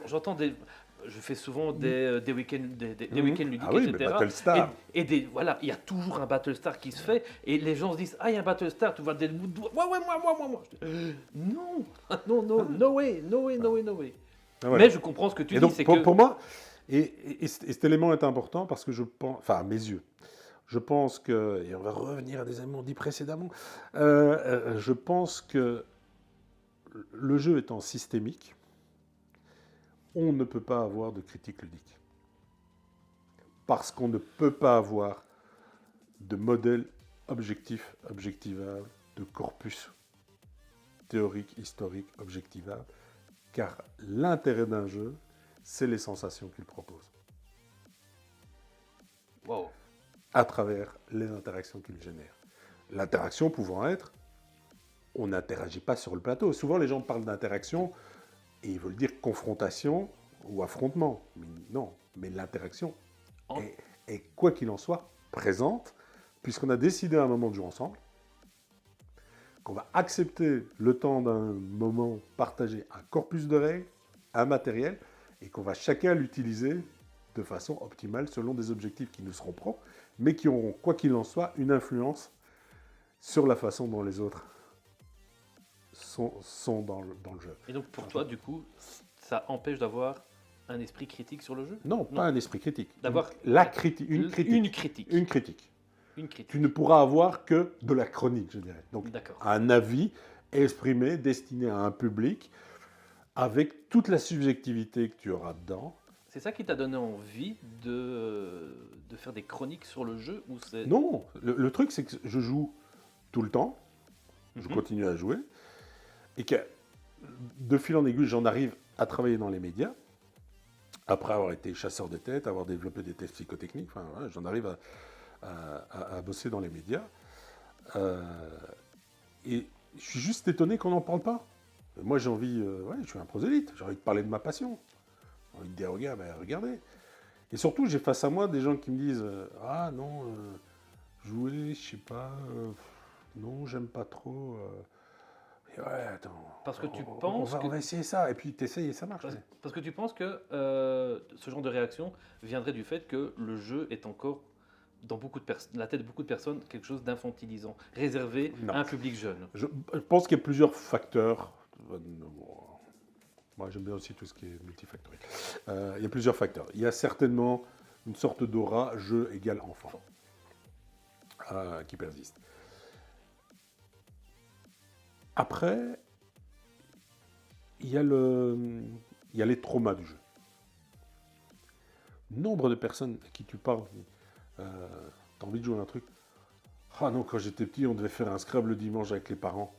Speaker 2: j'entends Je fais souvent des week-ends des
Speaker 1: Mhm.
Speaker 2: week-ends ludiques,
Speaker 1: Ah oui, mais
Speaker 2: etc.
Speaker 1: Battlestar.
Speaker 2: Voilà, il y a toujours un Battlestar qui se fait et les gens se disent ah il y a un Battlestar, tu vois Deadwood, ouais moi. Non, non, no way, no way, no way, no way.
Speaker 1: Ah, voilà.
Speaker 2: Mais je comprends ce que tu
Speaker 1: Et
Speaker 2: dis,
Speaker 1: donc,
Speaker 2: c'est
Speaker 1: pour,
Speaker 2: que
Speaker 1: pour moi, et cet élément est important parce que je pense, enfin, à mes yeux, je pense que, et on va revenir à des éléments dits précédemment, je pense que le jeu étant systémique, on ne peut pas avoir de critique ludique. Parce qu'on ne peut pas avoir de modèle objectif, objectivable, de corpus théorique, historique, objectivable, car l'intérêt d'un jeu, c'est les sensations qu'il propose,
Speaker 2: wow.
Speaker 1: à travers les interactions qu'il génère. L'interaction pouvant être, on n'interagit pas sur le plateau. Souvent, les gens parlent d'interaction et ils veulent dire confrontation ou affrontement. Mais non, mais l'interaction
Speaker 2: En-
Speaker 1: est, quoi qu'il en soit, présente, puisqu'on a décidé à un moment de jouer ensemble, qu'on va accepter le temps d'un moment partagé, un corpus de règles, un matériel, et qu'on va chacun l'utiliser de façon optimale selon des objectifs qui nous seront propres, mais qui auront, quoi qu'il en soit, une influence sur la façon dont les autres sont dans le jeu.
Speaker 2: Et donc pour toi du coup ça empêche d'avoir un esprit critique sur le jeu?
Speaker 1: Non, pas un esprit critique.
Speaker 2: D'avoir
Speaker 1: La critique, une critique.
Speaker 2: Une critique.
Speaker 1: Une critique.
Speaker 2: Une critique.
Speaker 1: Tu ne pourras avoir que de la chronique, je dirais. Donc,
Speaker 2: D'accord.
Speaker 1: un avis exprimé, destiné à un public, avec toute la subjectivité que tu auras dedans.
Speaker 2: C'est ça qui t'a donné envie de faire des chroniques sur le jeu ou c'est...
Speaker 1: Non, le truc, c'est que je joue tout le temps, je
Speaker 2: Mhm.
Speaker 1: continue à jouer, et que de fil en aiguille, j'en arrive à travailler dans les médias, après avoir été chasseur de tête, avoir développé des tests psychotechniques, enfin, voilà, j'en arrive à bosser dans les médias. Et je suis juste étonné qu'on n'en parle pas. Moi, j'ai envie, ouais, je suis un prosélyte, j'ai envie de parler de ma passion. J'ai envie de dire, regarde, ben, regardez. Et surtout, j'ai face à moi des gens qui me disent, ah non, jouer, je sais pas, non, j'aime pas trop. Et ouais, attends,
Speaker 2: Parce que tu
Speaker 1: on
Speaker 2: penses
Speaker 1: va essayer ça. Et puis, t'essayes et ça marche.
Speaker 2: Parce que tu penses que ce genre de réaction viendrait du fait que le jeu est encore dans la tête de beaucoup de personnes quelque chose d'infantilisant, réservé
Speaker 1: Non.
Speaker 2: à un public jeune.
Speaker 1: Je pense qu'il y a plusieurs facteurs. Moi, j'aime bien aussi tout ce qui est multifactoriel. Il y a plusieurs facteurs. Il y a certainement une sorte d'aura jeu égale enfant qui persiste. Après, il y a les traumas du jeu. Nombre de personnes à qui tu parles, t'as envie de jouer à un truc. Ah non, quand j'étais petit, on devait faire un Scrabble le dimanche avec les parents.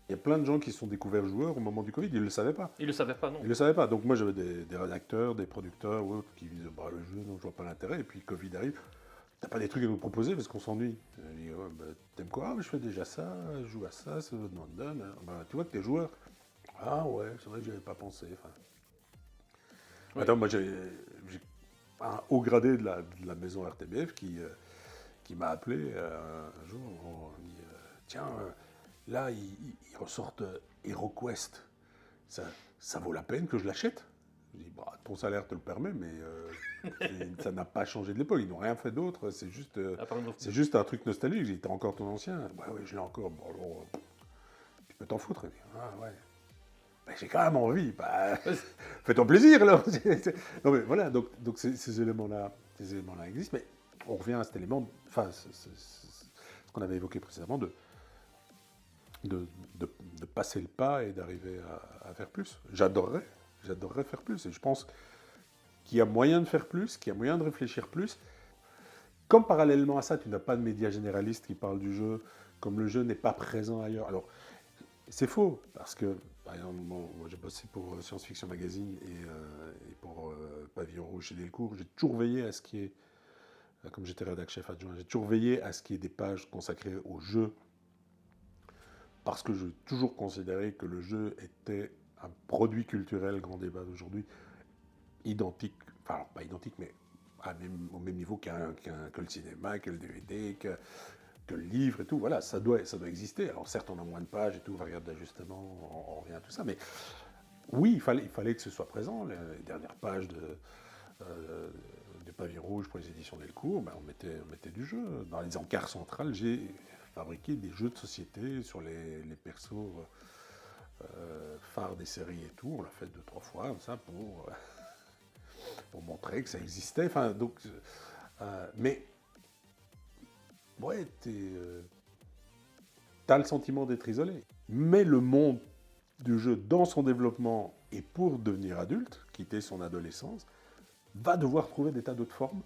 Speaker 1: Il y a plein de gens qui se sont découverts joueurs au moment du Covid, ils ne le savaient pas.
Speaker 2: Ils ne le savaient pas, non.
Speaker 1: Ils ne le savaient pas. Donc moi, j'avais des rédacteurs, des producteurs ou autres qui disaient bah, le jeu, non, je vois pas l'intérêt. Et puis Covid arrive, t'as pas des trucs à nous proposer parce qu'on s'ennuie. Je dis, ouais, bah, t'aimes quoi? Ah, je fais déjà ça, je joue à ça, ça me donne. Bah, tu vois que t'es joueur. Ah ouais, c'est vrai que j'avais pas pensé. Enfin...
Speaker 2: Oui.
Speaker 1: Attends, moi j'ai un haut gradé de la maison RTBF qui m'a appelé un jour. On dit tiens, là ils ressortent HeroQuest. Ça vaut la peine que je l'achète? Je dis bah, ton salaire te le permet, mais ça n'a pas changé de l'époque. Ils n'ont rien fait d'autre. C'est juste un truc nostalgique. J'ai dit t'as encore ton ancien? Ouais, ouais, je l'ai encore. Bon, alors, tu peux t'en foutre. Ah ouais. Ben, j'ai quand même envie. Bah, fais-toi plaisir, alors. Non, mais voilà, donc ces éléments-là existent, mais on revient à cet élément, enfin, ce qu'on avait évoqué précédemment, de passer le pas et d'arriver à faire plus. J'adorerais faire plus, et je pense qu'il y a moyen de faire plus, qu'il y a moyen de réfléchir plus. Comme parallèlement à ça, tu n'as pas de médias généralistes qui parlent du jeu, comme le jeu n'est pas présent ailleurs. Alors, c'est faux, parce que, par exemple, moi j'ai bossé pour Science Fiction Magazine et pour Pavillon Rouge chez Delcourt. J'ai toujours veillé à ce qui est, comme j'étais rédac chef adjoint, j'ai toujours veillé à ce qu'il y ait des pages consacrées au jeu, parce que j'ai toujours considéré que le jeu était un produit culturel, grand débat d'aujourd'hui, identique, enfin alors, pas identique, mais au même niveau que le cinéma, que le DVD, que le livre et tout, voilà, ça doit exister. Alors certes, on a moins de pages et tout, variable d'ajustement, on revient à tout ça, mais Oui, il fallait que ce soit présent. Les dernières pages des pavillons rouges pour les éditions Delcourt, ben, on mettait du jeu. Dans les encarts centrales, j'ai fabriqué des jeux de société sur les persos phares des séries et tout. On l'a fait 2-3 fois, comme ça, pour montrer que ça existait. Enfin, donc, mais, ouais, t'as le sentiment d'être isolé. Mais le monde du jeu dans son développement et pour devenir adulte, quitter son adolescence, va devoir trouver des tas d'autres formes,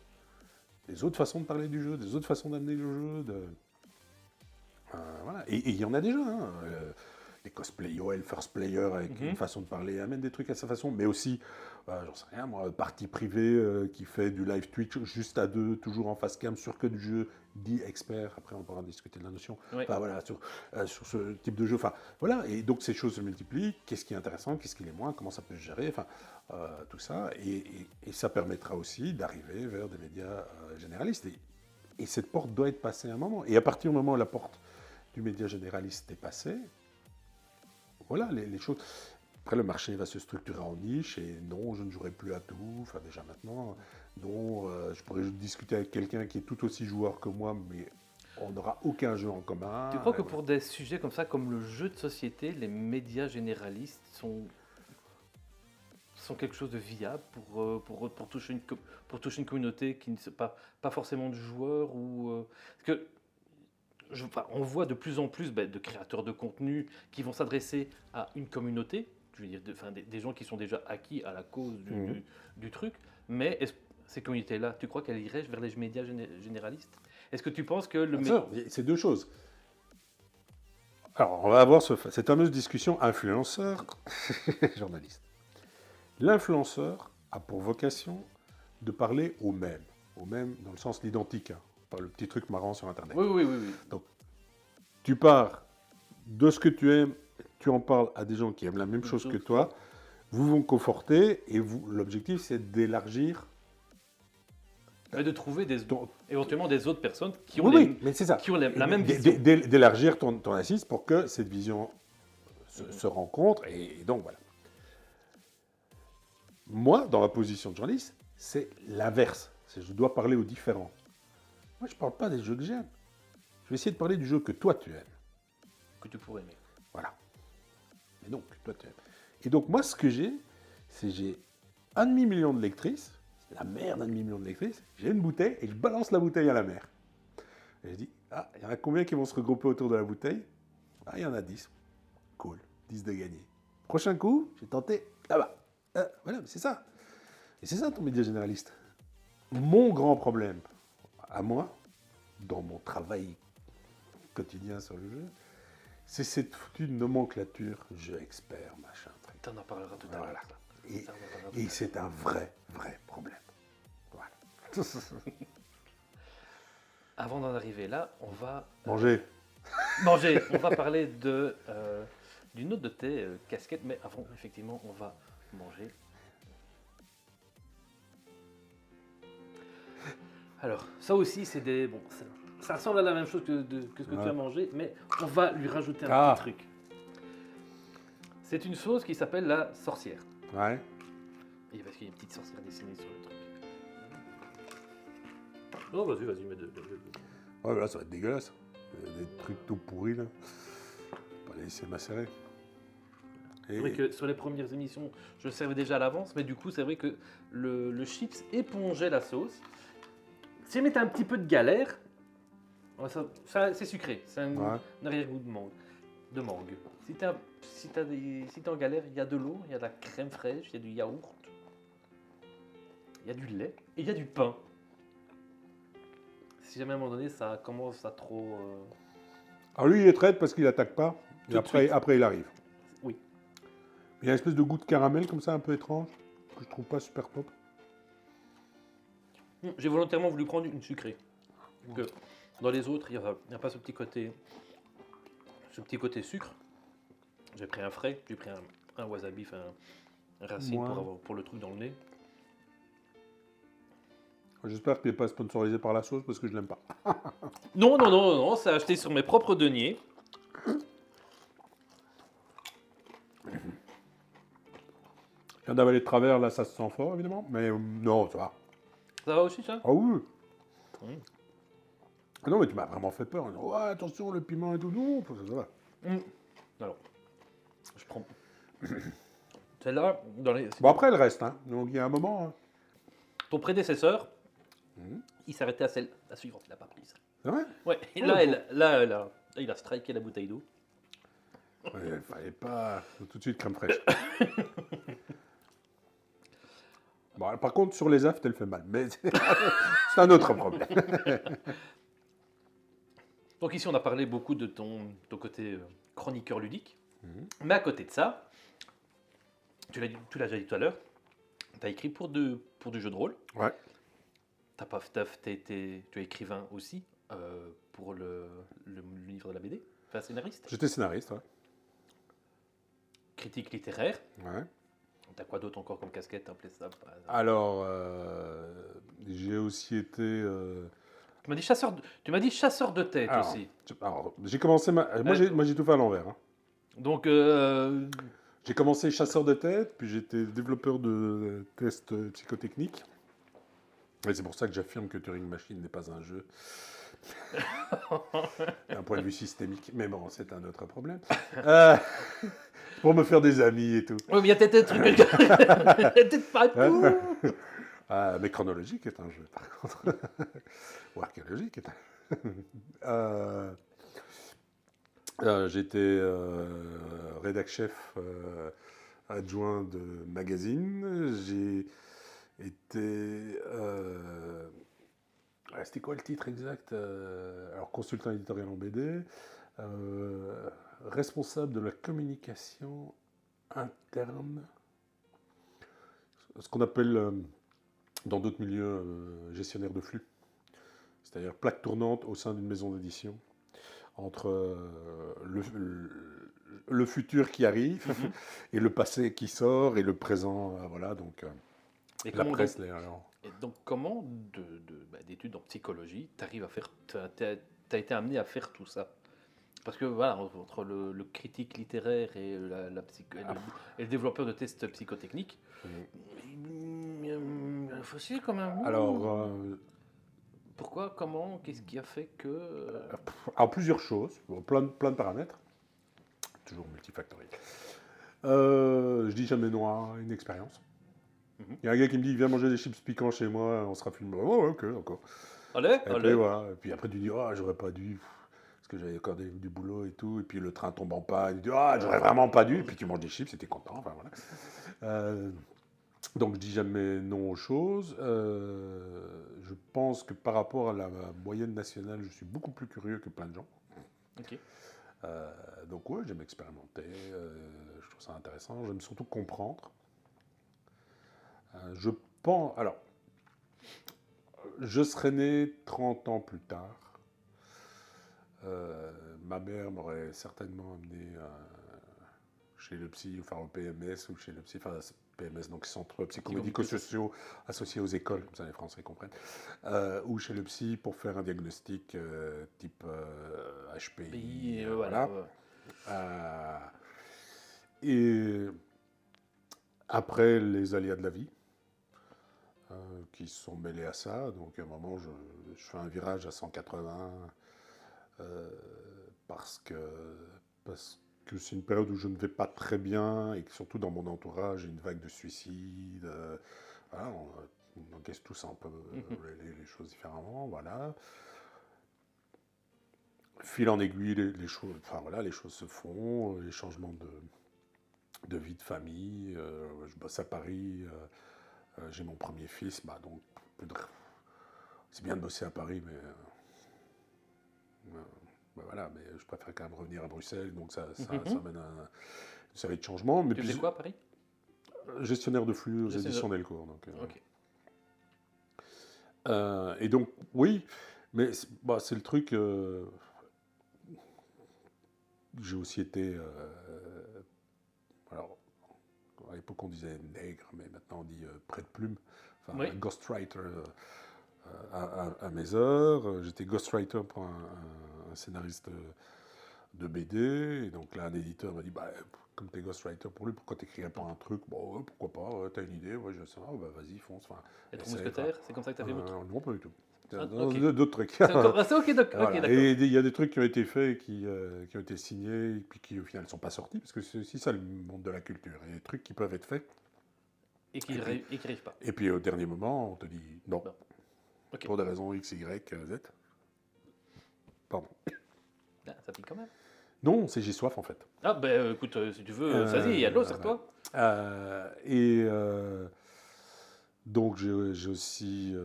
Speaker 1: des autres façons de parler du jeu, des autres façons d'amener le jeu. Voilà. Et il y en a déjà. Hein. Les cosplayers, le first player avec une façon de parler, amène des trucs à sa façon, mais aussi, j'en sais rien, moi, partie privée qui fait du live Twitch juste à deux, toujours en face cam, sur que du jeu dit expert. Après, on pourra discuter de la notion.
Speaker 2: Oui.
Speaker 1: Enfin, voilà, sur ce type de jeu. Enfin, voilà, et donc ces choses se multiplient. Qu'est-ce qui est intéressant, qu'est-ce qui l'est moins, comment ça peut se gérer, enfin, tout ça. Et ça permettra aussi d'arriver vers des médias généralistes. Et cette porte doit être passée à un moment. Et à partir du moment où la porte du média généraliste est passée, voilà les choses. Après, le marché va se structurer en niche et non, je ne jouerai plus à tout. Enfin, déjà maintenant, non, je pourrais discuter avec quelqu'un qui est tout aussi joueur que moi, mais on n'aura aucun jeu en commun.
Speaker 2: Tu crois que pour des sujets comme ça, comme le jeu de société, les médias généralistes sont quelque chose de viable pour toucher une communauté qui ne pas forcément de joueurs parce que on voit de plus en plus de créateurs de contenu qui vont s'adresser à une communauté, je veux dire, des gens qui sont déjà acquis à la cause du truc, mais ces communautés-là, tu crois qu'elles iraient vers les médias généralistes? Est-ce que tu penses que
Speaker 1: c'est deux choses. Alors, on va avoir cette fameuse discussion influenceur-journaliste. L'influenceur a pour vocation de parler au même dans le sens l'identique, hein, pas le petit truc marrant sur Internet.
Speaker 2: Oui.
Speaker 1: Donc, tu pars de ce que tu aimes, tu en parles à des gens qui aiment la même chose que toi, vous vous confortez et l'objectif c'est d'élargir.
Speaker 2: De trouver éventuellement des autres personnes qui ont,
Speaker 1: mais c'est ça.
Speaker 2: Qui ont la même vision.
Speaker 1: D'élargir ton assise pour que cette vision se rencontre et donc voilà. Moi, dans ma position de journaliste, c'est l'inverse. Je dois parler aux différents. Moi, je ne parle pas des jeux que j'aime. Je vais essayer de parler du jeu que toi, tu aimes.
Speaker 2: Que tu pourrais aimer.
Speaker 1: Voilà. Mais non, que toi, tu aimes. Et donc, moi, ce que j'ai 1,5 million de lectrices. C'est la merde, 1,5 million de lectrices. J'ai une bouteille et je balance la bouteille à la mer. Et je dis, il y en a combien qui vont se regrouper autour de la bouteille? Il y en a 10. Cool. 10 de gagné. Prochain coup, j'ai tenté là-bas. Voilà, c'est ça. Et c'est ça ton média généraliste. Mon grand problème, à moi, dans mon travail quotidien sur le jeu, c'est cette foutue nomenclature jeu expert, machin.
Speaker 2: Tu en parleras tout à l'heure.
Speaker 1: Et c'est un vrai problème. Voilà.
Speaker 2: Avant d'en arriver là, on va...
Speaker 1: Manger.
Speaker 2: On va parler d'une autre de tes casquettes, mais avant, effectivement, on va manger. Alors, ça aussi, c'est des... Bon, ça ressemble à la même chose que ce que tu as mangé, mais on va lui rajouter un petit truc. C'est une sauce qui s'appelle la sorcière.
Speaker 1: Ouais.
Speaker 2: Et parce qu'il y a une petite sorcière dessinée sur le truc. Non, vas-y, mets de.
Speaker 1: Ouais, là, ça va être dégueulasse. Des trucs tout pourris, là. Pas les laisser macérer.
Speaker 2: C'est vrai que sur les premières émissions, je le servais déjà à l'avance, mais du coup, c'est vrai que le chips épongeait la sauce. Si elle mettait un petit peu de galère, c'est sucré. C'est un arrière-goût de mangue. Si t'es en galère, il y a de l'eau, il y a de la crème fraîche, il y a du yaourt, il y a du lait et il y a du pain. Si jamais à un moment donné, ça commence à trop...
Speaker 1: Alors lui, il est traite parce qu'il n'attaque pas. Et après, il arrive.
Speaker 2: Oui.
Speaker 1: Il y a une espèce de goût de caramel comme ça, un peu étrange, que je trouve pas super pop.
Speaker 2: J'ai volontairement voulu prendre une sucrée. Que dans les autres, il n'y a pas ce petit côté sucre. J'ai pris un frais, j'ai pris un wasabi, un racine pour le truc dans le nez.
Speaker 1: J'espère que tu n'es pas sponsorisé par la sauce parce que je l'aime pas.
Speaker 2: Non, c'est acheté sur mes propres deniers.
Speaker 1: viens d'avaler de travers, là, ça se sent fort, évidemment. Mais non, ça va.
Speaker 2: Ça va aussi, ça?
Speaker 1: Ah oui.
Speaker 2: Mm.
Speaker 1: Ah non, mais tu m'as vraiment fait peur. Ouais, attention, le piment et tout. Non, ça va.
Speaker 2: Alors, je prends. Celle-là,
Speaker 1: Bon, après, elle reste. Hein. Donc, il y a un moment. Hein.
Speaker 2: ton prédécesseur,
Speaker 1: Mhm.
Speaker 2: il s'arrêtait à la suivante, il n'a pas prise.
Speaker 1: C'est vrai?
Speaker 2: Ouais, et
Speaker 1: Oh,
Speaker 2: là, il a striké la bouteille d'eau.
Speaker 1: Ouais, il fallait pas tout de suite crème fraîche. Bon, par contre, sur les aftes, elle fait mal. Mais c'est un autre problème.
Speaker 2: Donc ici, on a parlé beaucoup de ton côté chroniqueur ludique.
Speaker 1: Mhm.
Speaker 2: Mais à côté de ça, tu l'as déjà dit tout à l'heure, tu as écrit pour du jeu de rôle.
Speaker 1: Ouais.
Speaker 2: Tu es écrivain aussi pour le livre de la BD. Enfin, scénariste.
Speaker 1: J'étais scénariste, ouais.
Speaker 2: Critique littéraire.
Speaker 1: Ouais.
Speaker 2: T'as quoi d'autre encore comme casquette? Appelez ça, par exemple.
Speaker 1: Alors, j'ai aussi été.
Speaker 2: Tu m'as dit chasseur de tête
Speaker 1: Alors,
Speaker 2: aussi.
Speaker 1: J'ai commencé Moi, j'ai tout fait à l'envers. Hein.
Speaker 2: Donc,
Speaker 1: J'ai commencé chasseur de tête, puis j'étais développeur de tests psychotechniques. Et c'est pour ça que j'affirme que Turing Machine n'est pas un jeu. D'un point de vue systémique. Mais bon, c'est un autre problème. Pour me faire des amis et tout.
Speaker 2: oui, mais il y a peut-être des trucs. Peut-être pas tout.
Speaker 1: Mais chronologique est un jeu, par contre. Ou archéologique est un j'étais rédac chef adjoint de magazine. J'ai été. C'était quoi le titre exact alors, consultant éditorial en BD, responsable de la communication interne, ce qu'on appelle dans d'autres milieux gestionnaire de flux, c'est-à-dire plaque tournante au sein d'une maison d'édition entre le futur qui arrive et le passé qui sort et le présent, voilà, donc
Speaker 2: Et
Speaker 1: la
Speaker 2: comment
Speaker 1: presse.
Speaker 2: Et donc, comment d'études en psychologie, t'arrives à faire, t'as été amené à faire tout ça? Parce que voilà, entre le critique littéraire et et le développeur de tests psychotechniques, facile quand même.
Speaker 1: Alors,
Speaker 2: Pourquoi? Comment? Qu'est-ce qui a fait que...
Speaker 1: alors plusieurs choses, bon, plein de paramètres, toujours multifactoriel. Je dis jamais non à une expérience. Il y a un gars qui me dit viens manger des chips piquants chez moi, on sera filmé. Oh, ok, d'accord.
Speaker 2: Allez,
Speaker 1: Et puis, voilà. Et puis après tu dis ah j'aurais pas dû parce que j'avais encore du boulot et tout. Et puis le train tombe en panne. Tu dis ah j'aurais vraiment pas dû. Et puis tu manges des chips, c'était content. Enfin voilà. Donc je dis jamais non aux choses. Je pense que par rapport à la moyenne nationale, je suis beaucoup plus curieux que plein de gens.
Speaker 2: Ok.
Speaker 1: Donc ouais, j'aime expérimenter. Je trouve ça intéressant. J'aime surtout comprendre. Je pense. Alors, je serais né 30 ans plus tard. Ma mère m'aurait certainement amené chez le psy, enfin au PMS ou chez le psy, enfin PMS, donc centres psychomédico-sociaux associés aux écoles, comme ça les Français comprennent, ou chez le psy pour faire un diagnostic type HPI. Voilà. Et après, les aléas de la vie qui se sont mêlés à ça. Donc à un moment, je fais un virage à 180 parce que c'est une période où je ne vais pas très bien et que surtout dans mon entourage, il y a une vague de suicides. Voilà, on encaisse tous un peu les choses différemment. Voilà. Fil en aiguille, les choses, enfin, voilà, les choses se font, les changements de vie de famille. Je bosse à Paris. J'ai mon premier fils, donc c'est bien de bosser à Paris, mais voilà, mais je préfère quand même revenir à Bruxelles, donc ça mène à une série de changements. Mais
Speaker 2: tu faisais quoi à Paris?
Speaker 1: Gestionnaire de flux aux éditions Delcourt. Donc,
Speaker 2: ok.
Speaker 1: Et donc, oui, mais c'est le truc. J'ai aussi été. Alors, à l'époque, on disait nègre, mais maintenant on dit près de plume. Enfin,
Speaker 2: Oui.
Speaker 1: ghostwriter à mes heures. J'étais ghostwriter pour un scénariste de BD. Et donc là, un éditeur m'a dit comme t'es ghostwriter pour lui, pourquoi t'écrirais pas un truc? Bon, ouais, pourquoi pas, ouais, t'as une idée, ouais, je sais, bah vas-y, fonce. Enfin,
Speaker 2: Et Trois
Speaker 1: essaye, enfin,
Speaker 2: Mousquetaires, c'est comme ça que t'as fait votre.
Speaker 1: non, pas du tout.
Speaker 2: Ah,
Speaker 1: Dans
Speaker 2: ok.
Speaker 1: d'autres trucs.
Speaker 2: C'est ok, ok,
Speaker 1: Voilà.
Speaker 2: d'accord.
Speaker 1: Et il y a des trucs qui ont été faits, et qui ont été signés, et puis qui au final ne sont pas sortis, parce que c'est aussi ça le monde de la culture. Il y a des trucs qui peuvent être faits,
Speaker 2: Et qui
Speaker 1: et puis,
Speaker 2: arrive pas.
Speaker 1: et puis au dernier moment, on te dit non,
Speaker 2: Bon. Ok.
Speaker 1: pour des raisons X, Y, Z. Pardon.
Speaker 2: Ah, ça pique quand même.
Speaker 1: Non, c'est j'ai soif en fait.
Speaker 2: Ah, ben écoute, si tu veux, vas-y, il y a de l'eau,
Speaker 1: Voilà.
Speaker 2: sers-toi.
Speaker 1: Et donc j'ai aussi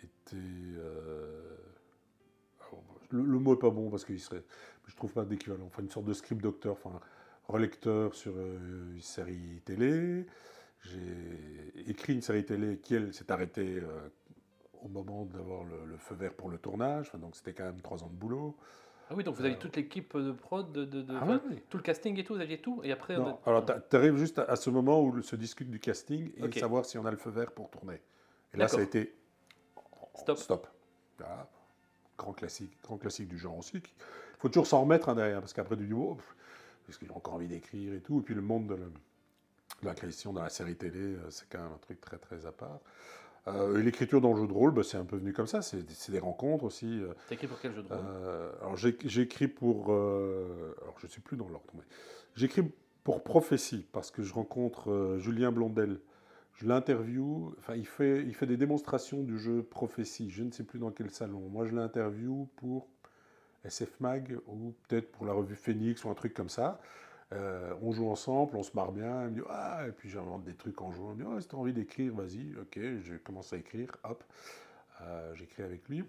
Speaker 1: été. Alors, le mot est pas bon parce qu'il serait. Je trouve pas d'équivalent. Enfin, une sorte de script docteur, enfin, relecteur sur une série télé. J'ai écrit une série télé qui, elle, s'est arrêtée au moment d'avoir le feu vert pour le tournage. Enfin, donc c'était quand même 3 ans de boulot.
Speaker 2: Ah oui, donc vous avez toute l'équipe de prod,
Speaker 1: Ah
Speaker 2: enfin,
Speaker 1: oui.
Speaker 2: tout le casting et tout, vous aviez tout. Et après,
Speaker 1: Non, alors tu arrives juste à ce moment où se discute du casting et
Speaker 2: Ok.
Speaker 1: savoir si on a le feu vert pour tourner. Et là, ça a
Speaker 2: D'accord.
Speaker 1: été
Speaker 2: Stop.
Speaker 1: stop. Voilà. Grand classique du genre aussi. Il faut toujours s'en remettre derrière, parce qu'après du niveau, parce qu'il a encore envie d'écrire et tout. Et puis le monde de la création dans la série télé, c'est quand même un truc très très à part. Et l'écriture dans le jeu de rôle, bah, c'est un peu venu comme ça. C'est des rencontres aussi.
Speaker 2: T'as écrit pour quel jeu de rôle?
Speaker 1: Alors j'ai écrit pour. Alors je ne suis plus dans l'ordre, mais j'écris pour Prophétie, parce que je rencontre Julien Blondel. Je l'interview, enfin il fait des démonstrations du jeu Prophétie. Je ne sais plus dans quel salon. Moi je l'interview pour SF Mag ou peut-être pour la revue Phoenix ou un truc comme ça. On joue ensemble, on se marre bien. Il me dit ah, et puis j'invente des trucs en jouant. Il me dit oh, si t'as envie d'écrire, vas-y. Ok, je commence à écrire. Hop, j'écris avec lui.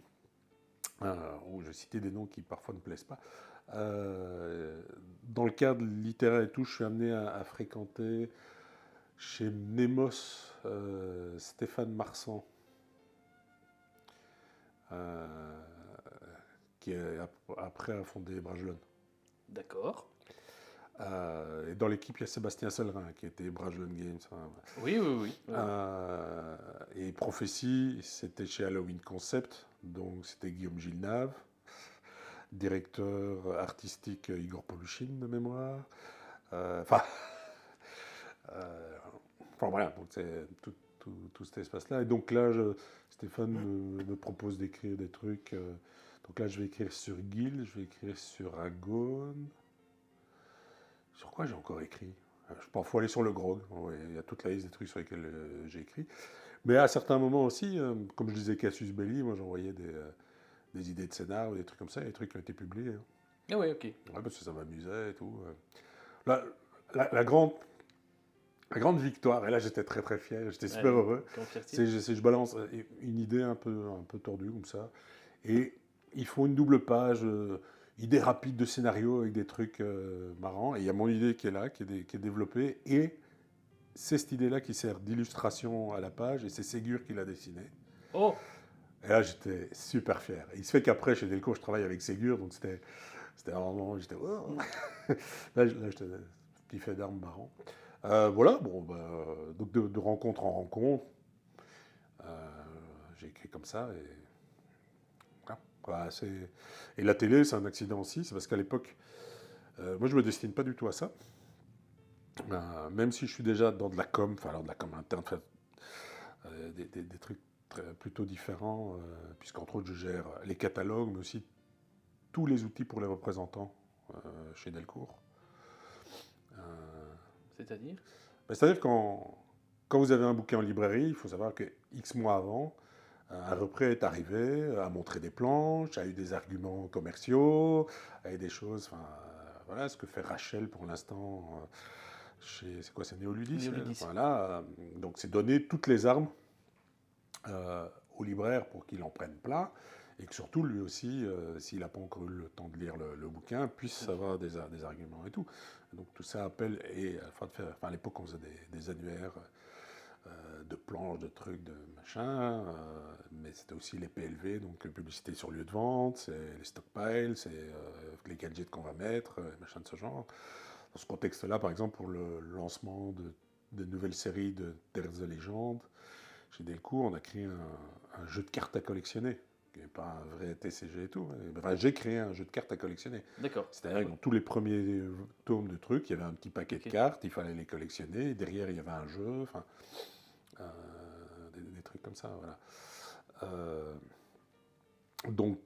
Speaker 1: Je vais citer des noms qui parfois ne plaisent pas. Dans le cadre littéraire et tout, je suis amené à fréquenter chez Nemos Stéphane Marsan, qui après a fondé Brajlon.
Speaker 2: D'accord.
Speaker 1: Et dans l'équipe, il y a Sébastien Sellerin qui était Brajlon Games.
Speaker 2: Oui, oui, oui. Ouais.
Speaker 1: Et Prophétie, c'était chez Halloween Concept, donc c'était Guillaume Gilnave, directeur artistique Igor Polushine de mémoire. Enfin, voilà, donc c'est tout cet espace-là. Et donc là, Stéphane me propose d'écrire des trucs. Donc là, je vais écrire sur Guil, je vais écrire sur Agone. Sur quoi j'ai encore écrit? Parfois aller sur le Grog. Ouais, il y a toute la liste des trucs sur lesquels j'ai écrit. Mais à certains moments aussi, comme je disais Cassius Belli, moi j'envoyais des idées de scénar ou des trucs comme ça, des trucs qui ont été publiés. Hein.
Speaker 2: Ah oui, ok.
Speaker 1: Ouais, parce que ça m'amusait et tout. La grande victoire, et là j'étais très très fier, j'étais super heureux, c'est je balance une idée un peu tordue comme ça, et ils font une double page, idée rapide de scénario avec des trucs marrants, et il y a mon idée qui est là, qui est développée, et c'est cette idée-là qui sert d'illustration à la page, et c'est Ségur qui l'a dessinée.
Speaker 2: Oh!
Speaker 1: Et là j'étais super fier. Et il se fait qu'après chez Delcourt je travaille avec Ségur, donc c'était vraiment, j'étais... Oh. là j'étais petit fait d'armes marrant. Voilà, bon, donc de rencontre en rencontre, j'ai écrit comme ça. Et, voilà, et la télé, c'est un accident aussi, c'est parce qu'à l'époque, moi je ne me destine pas du tout à ça. Même si je suis déjà dans de la com, enfin alors de la com interne, des trucs plutôt différents, puisqu'entre autres je gère les catalogues, mais aussi tous les outils pour les représentants chez Delcourt.
Speaker 2: C'est-à-dire?
Speaker 1: C'est-à-dire quand vous avez un bouquin en librairie, il faut savoir que X mois avant, un repris est arrivé, a montré des planches, a eu des arguments commerciaux, a eu des choses, voilà ce que fait Rachel pour l'instant chez, c'est quoi, c'est Néoludis. Voilà, donc c'est donner toutes les armes au libraire pour qu'il en prenne plein, et que surtout lui aussi, s'il n'a pas encore eu le temps de lire le bouquin, puisse avoir des arguments et tout. Donc tout ça appelle, et à l'époque on faisait des annuaires de planches, de trucs, de machin, mais c'était aussi les PLV, donc publicité sur lieu de vente, c'est les stockpiles, c'est les gadgets qu'on va mettre, machin de ce genre. Dans ce contexte-là, par exemple, pour le lancement de nouvelles séries de Terres et légendes, chez Delcourt, on a créé un jeu de cartes à collectionner, il n'y avait pas un vrai TCG et tout. Enfin, j'ai créé un jeu de cartes à collectionner.
Speaker 2: D'accord.
Speaker 1: C'est-à-dire que dans tous les premiers tomes de trucs, il y avait un petit paquet
Speaker 2: Ok.
Speaker 1: de cartes, il fallait les collectionner. Et derrière, il y avait un jeu, enfin, euh, des trucs comme ça, voilà. Donc,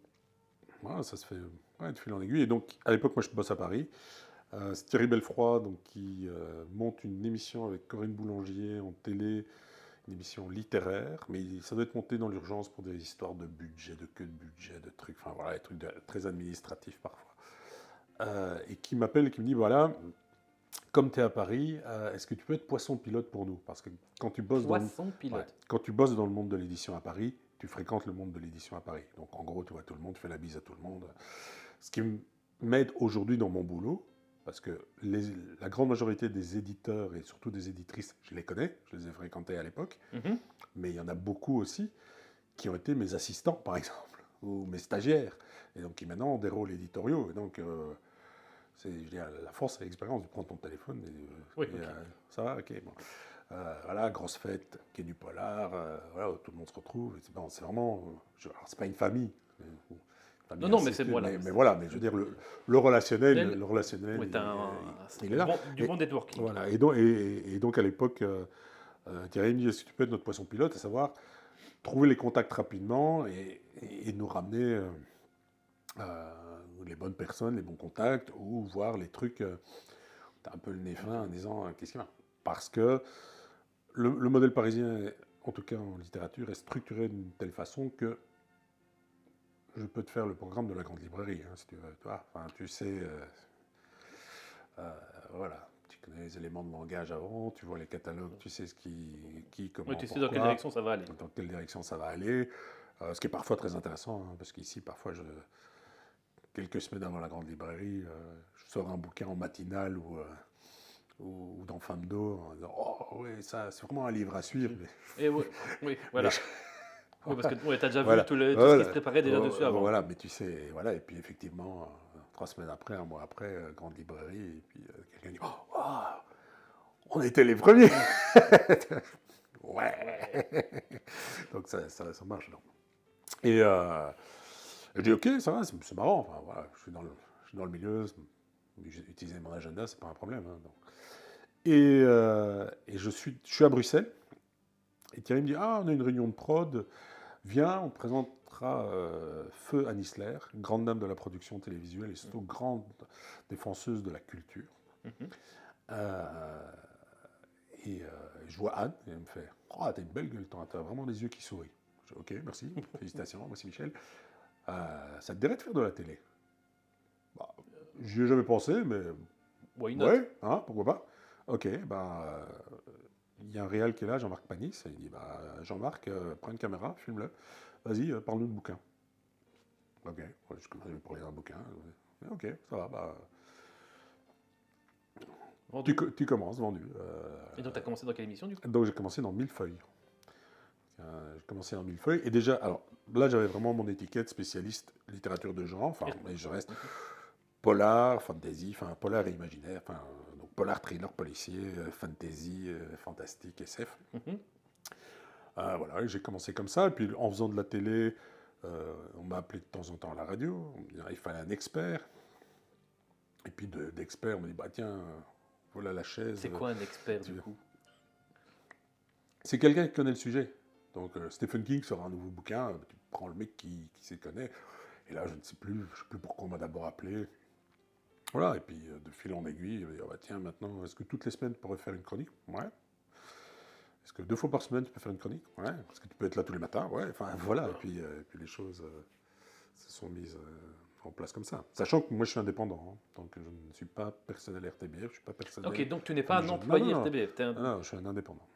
Speaker 1: voilà, ça se fait de fil en aiguille. Et donc, à l'époque, moi, je bosse à Paris. C'est Thierry Belfroid donc, qui monte une émission avec Corinne Boulanger en télé, une émission littéraire, mais ça doit être monté dans l'urgence pour des histoires de budget, de queue de budget, de trucs, enfin voilà, des trucs très administratifs parfois. Et qui m'appelle et qui me dit, voilà, comme tu es à Paris, est-ce que tu peux être poisson pilote pour nous? Parce que quand tu bosses
Speaker 2: Poisson pilote.
Speaker 1: quand tu bosses dans le monde de l'édition à Paris, tu fréquentes le monde de l'édition à Paris. Donc en gros, tu vois tout le monde, tu fais la bise à tout le monde. Ce qui m'aide aujourd'hui dans mon boulot, parce que la grande majorité des éditeurs et surtout des éditrices, je les connais, je les ai fréquentés à l'époque, mais il y en a beaucoup aussi qui ont été mes assistants, par exemple, ou mes stagiaires, et donc qui maintenant ont des rôles éditoriaux. Et donc, je dis, la force, c'est l'expérience. Tu prends ton téléphone et, ça va, ok. Bon. Voilà, grosse fête, quai du Polar, voilà, tout le monde se retrouve. C'est vraiment, c'est pas une famille.
Speaker 2: Non, mais c'est voilà.
Speaker 1: Mais voilà, mais je veux dire, le relationnel,
Speaker 2: Oui,
Speaker 1: il est là.
Speaker 2: Du bon networking.
Speaker 1: Voilà, et donc à l'époque, Thierry me dit, est-ce que tu peux être notre poisson pilote, à savoir trouver les contacts rapidement et nous ramener les bonnes personnes, les bons contacts, ou voir les trucs, t'as un peu le nez fin en disant, qu'est-ce qu'il y a? Parce que le modèle parisien, en tout cas en littérature, est structuré d'une telle façon que je peux te faire le programme de la grande librairie, si tu veux. Enfin, tu sais, voilà, tu connais les éléments de langage avant, tu vois les catalogues, tu sais ce qui comment,
Speaker 2: Oui, tu sais dans quelle direction ça va aller.
Speaker 1: Dans quelle direction ça va aller, ce qui est parfois très intéressant, parce qu'ici, parfois, quelques semaines avant la grande librairie, je sors un bouquin en matinale ou dans Femme d'eau, en disant, oh oui, ça, c'est vraiment un livre à suivre.
Speaker 2: Et oui, voilà. Oui, parce que tu as déjà
Speaker 1: voilà,
Speaker 2: vu tout ce qui se préparait déjà dessus avant.
Speaker 1: Voilà, mais tu sais, voilà, et puis effectivement, 3 semaines après, un mois après, grande librairie, et puis quelqu'un dit, oh, on était les premiers. Ouais. Donc ça marche. Donc. Et je dis, ok, ça va, c'est marrant. Enfin, voilà, je suis dans le milieu, utiliser mon agenda, c'est pas un problème. Donc. Et je suis à Bruxelles. Et Thierry me dit, on a une réunion de prod, viens, on présentera Feu Anisler, grande dame de la production télévisuelle et surtout grande défenseuse de la culture. Et je vois Anne, et elle me fait, t'as une belle gueule, t'as vraiment les yeux qui sourient. Je dis, ok, merci, félicitations, merci Michel. Ça te dirait de faire de la télé? J'y ai jamais pensé, mais ouais, pourquoi pas. Ok, il y a un réal qui est là, Jean-Marc Panis, et il dit, Jean-Marc, prends une caméra, filme-le, vas-y, parle-nous de bouquin. Ok, je commence à lui parler d'un bouquin. Ok, ça va, tu commences, vendu.
Speaker 2: Et donc tu as commencé dans quelle émission du coup?
Speaker 1: Donc j'ai commencé dans Millefeuille. J'ai commencé dans Millefeuille, et déjà, alors là j'avais vraiment mon étiquette spécialiste littérature de genre, enfin, mais je reste polar, fantasy, enfin polar et imaginaire, enfin, donc polar, thriller, policier, fantasy, fantastique, SF. Voilà, j'ai commencé comme ça, et puis en faisant de la télé, on m'a appelé de temps en temps à la radio, il fallait un expert, et puis d'expert, on m'a dit, tiens, voilà la chaise.
Speaker 2: C'est quoi un expert du coup?
Speaker 1: C'est quelqu'un qui connaît le sujet. Donc Stephen King sort un nouveau bouquin, tu prends le mec qui s'y connaît, et là je ne sais plus pourquoi on m'a d'abord appelé. Voilà, et puis de fil en aiguille, il va dire, tiens, maintenant, est-ce que toutes les semaines tu pourrais faire une chronique? Ouais. Est-ce que 2 fois par semaine tu peux faire une chronique? Ouais. Est-ce que tu peux être là tous les matins? Ouais. Enfin voilà, et puis les choses se sont mises en place comme ça. Sachant que moi je suis indépendant, donc je ne suis pas personnel RTBF, je ne suis pas personnel.
Speaker 2: Ok, donc tu n'es pas un employé RTBF.
Speaker 1: Non, je suis un indépendant.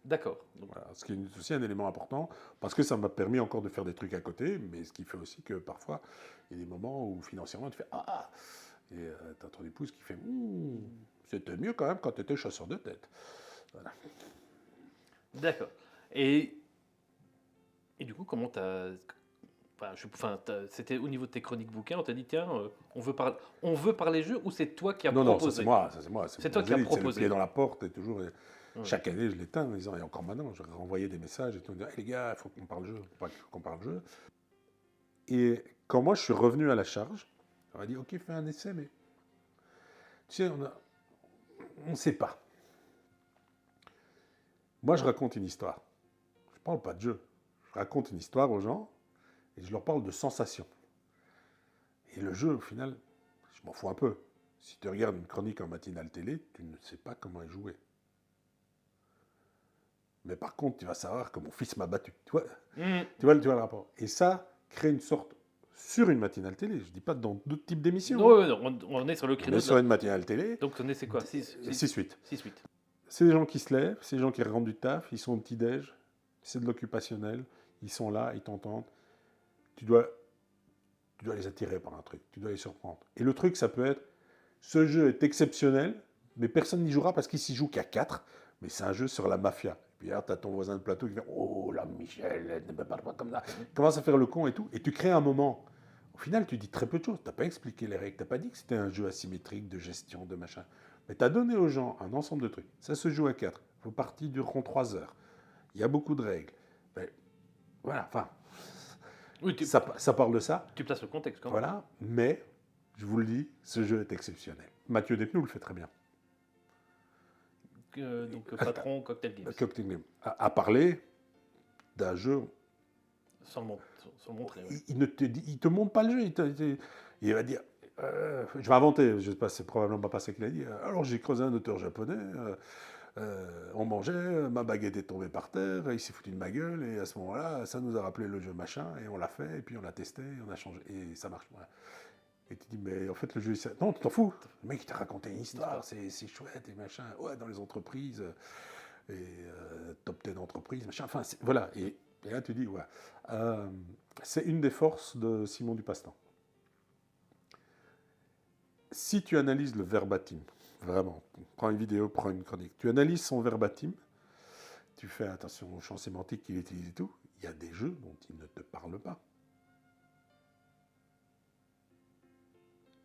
Speaker 2: D'accord.
Speaker 1: Voilà, ce qui est aussi un élément important, parce que ça m'a permis encore de faire des trucs à côté, mais ce qui fait aussi que parfois, il y a des moments où financièrement tu fais et t'as ton épouse qui fait c'était mieux quand même quand tu étais chasseur de tête. Voilà.
Speaker 2: D'accord. Et du coup, comment t'as... c'était au niveau de tes chroniques bouquins, on t'a dit tiens, on veut parler jeu, ou c'est toi qui as proposé?
Speaker 1: Non, ça c'est moi.
Speaker 2: C'est toi qui as proposé.
Speaker 1: C'est le pied dans la porte et toujours. Chaque année, je l'éteins en disant, et encore maintenant, je renvoyais des messages et tout, les gars, il faut qu'on parle jeu, pas qu'on parle jeu. Et quand moi je suis revenu à la charge, on m'a dit ok, fais un essai, mais tu sais, on ne sait pas. Moi je raconte une histoire. Je ne parle pas de jeu. Je raconte une histoire aux gens et je leur parle de sensations. Et le jeu, au final, je m'en fous un peu. Si tu regardes une chronique en matinale télé, tu ne sais pas comment est joué. Mais par contre, tu vas savoir que mon fils m'a battu. Tu vois le rapport. Et ça crée une sorte, sur une matinale télé, je ne dis pas dans d'autres types d'émissions.
Speaker 2: Non, on est sur le
Speaker 1: On
Speaker 2: créneau.
Speaker 1: est sur une matinale télé.
Speaker 2: Donc, on est, c'est quoi
Speaker 1: 6-8.
Speaker 2: 6-8.
Speaker 1: C'est des gens qui se lèvent, c'est des gens qui rentrent du taf, ils sont au petit-déj, c'est de l'occupationnel, ils sont là, ils t'entendent. Tu dois les attirer par un truc, tu dois les surprendre. Et le truc, ça peut être, ce jeu est exceptionnel, mais personne n'y jouera parce qu'il s'y joue qu'à 4, mais c'est un jeu sur la mafia. Et puis là, tu as ton voisin de plateau qui fait « Oh, la Michel, elle ne me parle pas comme ça ». Il commence à faire le con et tout, et tu crées un moment. Au final, tu dis très peu de choses. Tu n'as pas expliqué les règles, tu n'as pas dit que c'était un jeu asymétrique de gestion, de machin. Mais tu as donné aux gens un ensemble de trucs. Ça se joue à 4. Vos parties dureront 3 heures. Il y a beaucoup de règles. Mais, voilà, enfin,
Speaker 2: Oui,
Speaker 1: ça parle de ça.
Speaker 2: Tu places le contexte quand même.
Speaker 1: Voilà, mais, je vous le dis, ce jeu est exceptionnel. Mathieu Despnous le fait très bien.
Speaker 2: Donc, patron, Cocktail Games.
Speaker 1: Cocktail Games a parlé d'un jeu.
Speaker 2: Sans montrer. Ouais.
Speaker 1: Il te montre pas le jeu. Il va dire, je vais inventer, je sais pas, c'est probablement pas ça qu'il a dit. Alors j'ai creusé un auteur japonais, on mangeait, ma baguette est tombée par terre, il s'est foutu de ma gueule, et à ce moment-là, ça nous a rappelé le jeu machin, et on l'a fait, et puis on l'a testé, et on a changé, et ça marche. Voilà. Et tu dis, mais en fait, le jeu, non, tu t'en fous. Le mec, il t'a raconté une histoire, c'est chouette, et machin. Ouais, dans les entreprises, et top 10 entreprises, machin. Enfin, voilà. Et là, tu dis, ouais. C'est une des forces de Simon Dupastan. Si tu analyses le verbatim, vraiment, prends une vidéo, prends une chronique, tu analyses son verbatim, tu fais attention aux champs sémantiques qu'il utilise et tout, il y a des jeux dont il ne te parle pas.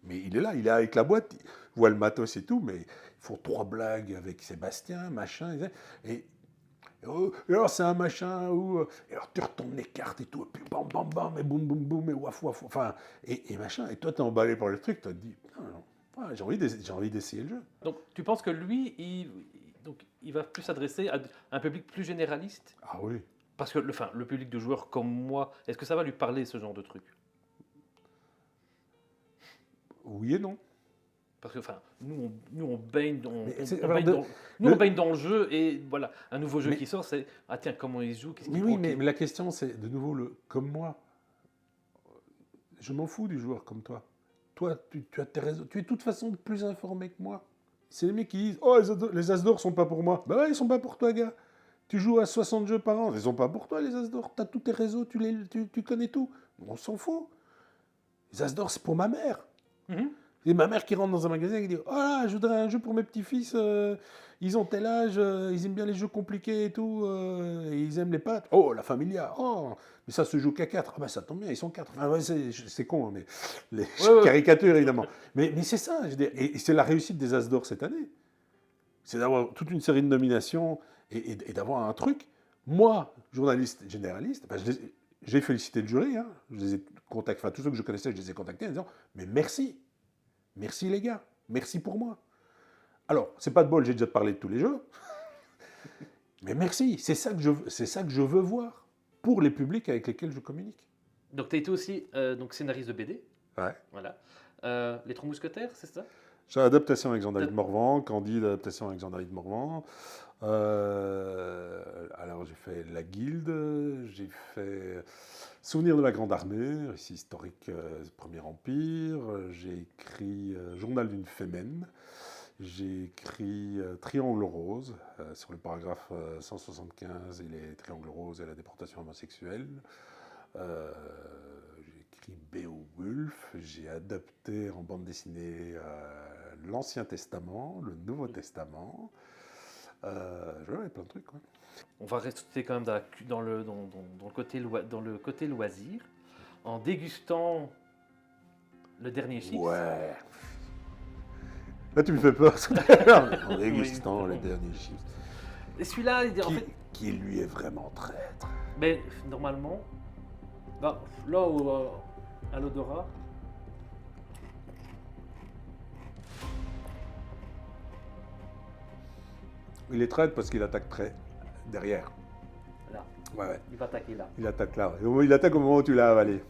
Speaker 1: Mais il est là, il est avec la boîte, il voit le matos et tout, mais ils font 3 blagues avec Sébastien, machin, et alors c'est un machin où, et alors tu retournes les cartes et tout, et puis bam bam bam, et boum boum boum, et waf waf, enfin, et machin, et toi t'es emballé par le truc, tu te dis, non, j'ai envie d'essayer le jeu.
Speaker 2: Donc, tu penses que lui, il va plus s'adresser à un public plus généraliste?
Speaker 1: Ah oui.
Speaker 2: Parce que le public de joueurs comme moi, est-ce que ça va lui parler ce genre de truc?
Speaker 1: Oui et non.
Speaker 2: Parce que nous on baigne dans le jeu, et voilà, un nouveau jeu qui sort, c'est ah tiens, comment il se joue, qu'est-ce qu'il
Speaker 1: prend. Mais la question c'est de nouveau comme moi. Je m'en fous du joueur comme toi. Toi, tu as tes réseaux, tu es de toute façon plus informé que moi. C'est les mecs qui disent oh, les As d'or sont pas pour moi. Bah ouais, ils sont pas pour toi, gars. Tu joues à 60 jeux par an, ils sont pas pour toi, les As d'or. Tu as tous tes réseaux, tu connais tout. On s'en fout. Les As d'or, c'est pour ma mère. Et ma mère qui rentre dans un magasin et qui dit oh là, je voudrais un jeu pour mes petits-fils, ils ont tel âge, ils aiment bien les jeux compliqués et tout, et ils aiment les pâtes. Oh, la Familia, oh, mais ça se joue qu'à 4. Ah ben ça tombe bien, ils sont 4. Enfin, ouais, c'est con, mais les caricatures évidemment. Mais c'est ça, je veux dire, et c'est la réussite des As d'or cette année. C'est d'avoir toute une série de nominations et d'avoir un truc. Moi, journaliste généraliste, ben, j'ai félicité le jury, hein, je les ai contactés, enfin tous ceux que je connaissais, je les ai contactés en disant mais merci. Merci les gars, merci pour moi. Alors, c'est pas de bol, j'ai déjà parlé de tous les jeux, mais merci, c'est ça que je veux voir pour les publics avec lesquels je communique.
Speaker 2: Donc, tu as été aussi scénariste de BD.
Speaker 1: Ouais.
Speaker 2: Voilà. Les Trois Mousquetaires, c'est ça?
Speaker 1: J'ai l'adaptation avec Jean-David Morvan, Candide, adaptation avec Jean-David Morvan. Alors, j'ai fait La Guilde, j'ai fait Souvenir de la Grande Armée, récit historique Premier Empire. J'ai écrit Journal d'une Fémène. J'ai écrit Triangle Rose, sur le paragraphe 175 et les Triangles Roses et la déportation homosexuelle. J'ai écrit Beowulf. J'ai adapté en bande dessinée l'Ancien Testament, le Nouveau Testament. Ouais, plein de trucs, quoi.
Speaker 2: On va rester quand même dans le côté loisir, en dégustant le dernier chiffre.
Speaker 1: Ouais. Là, tu me fais peur. En dégustant le dernier chiffre.
Speaker 2: Et celui-là,
Speaker 1: qui lui est vraiment traître.
Speaker 2: Mais normalement, là où À l'odorat,
Speaker 1: Il est traître parce qu'il attaque très derrière.
Speaker 2: là.
Speaker 1: Ouais, ouais.
Speaker 2: Il va attaquer là.
Speaker 1: Il attaque là. Ouais. Il attaque au moment où tu l'as avalé.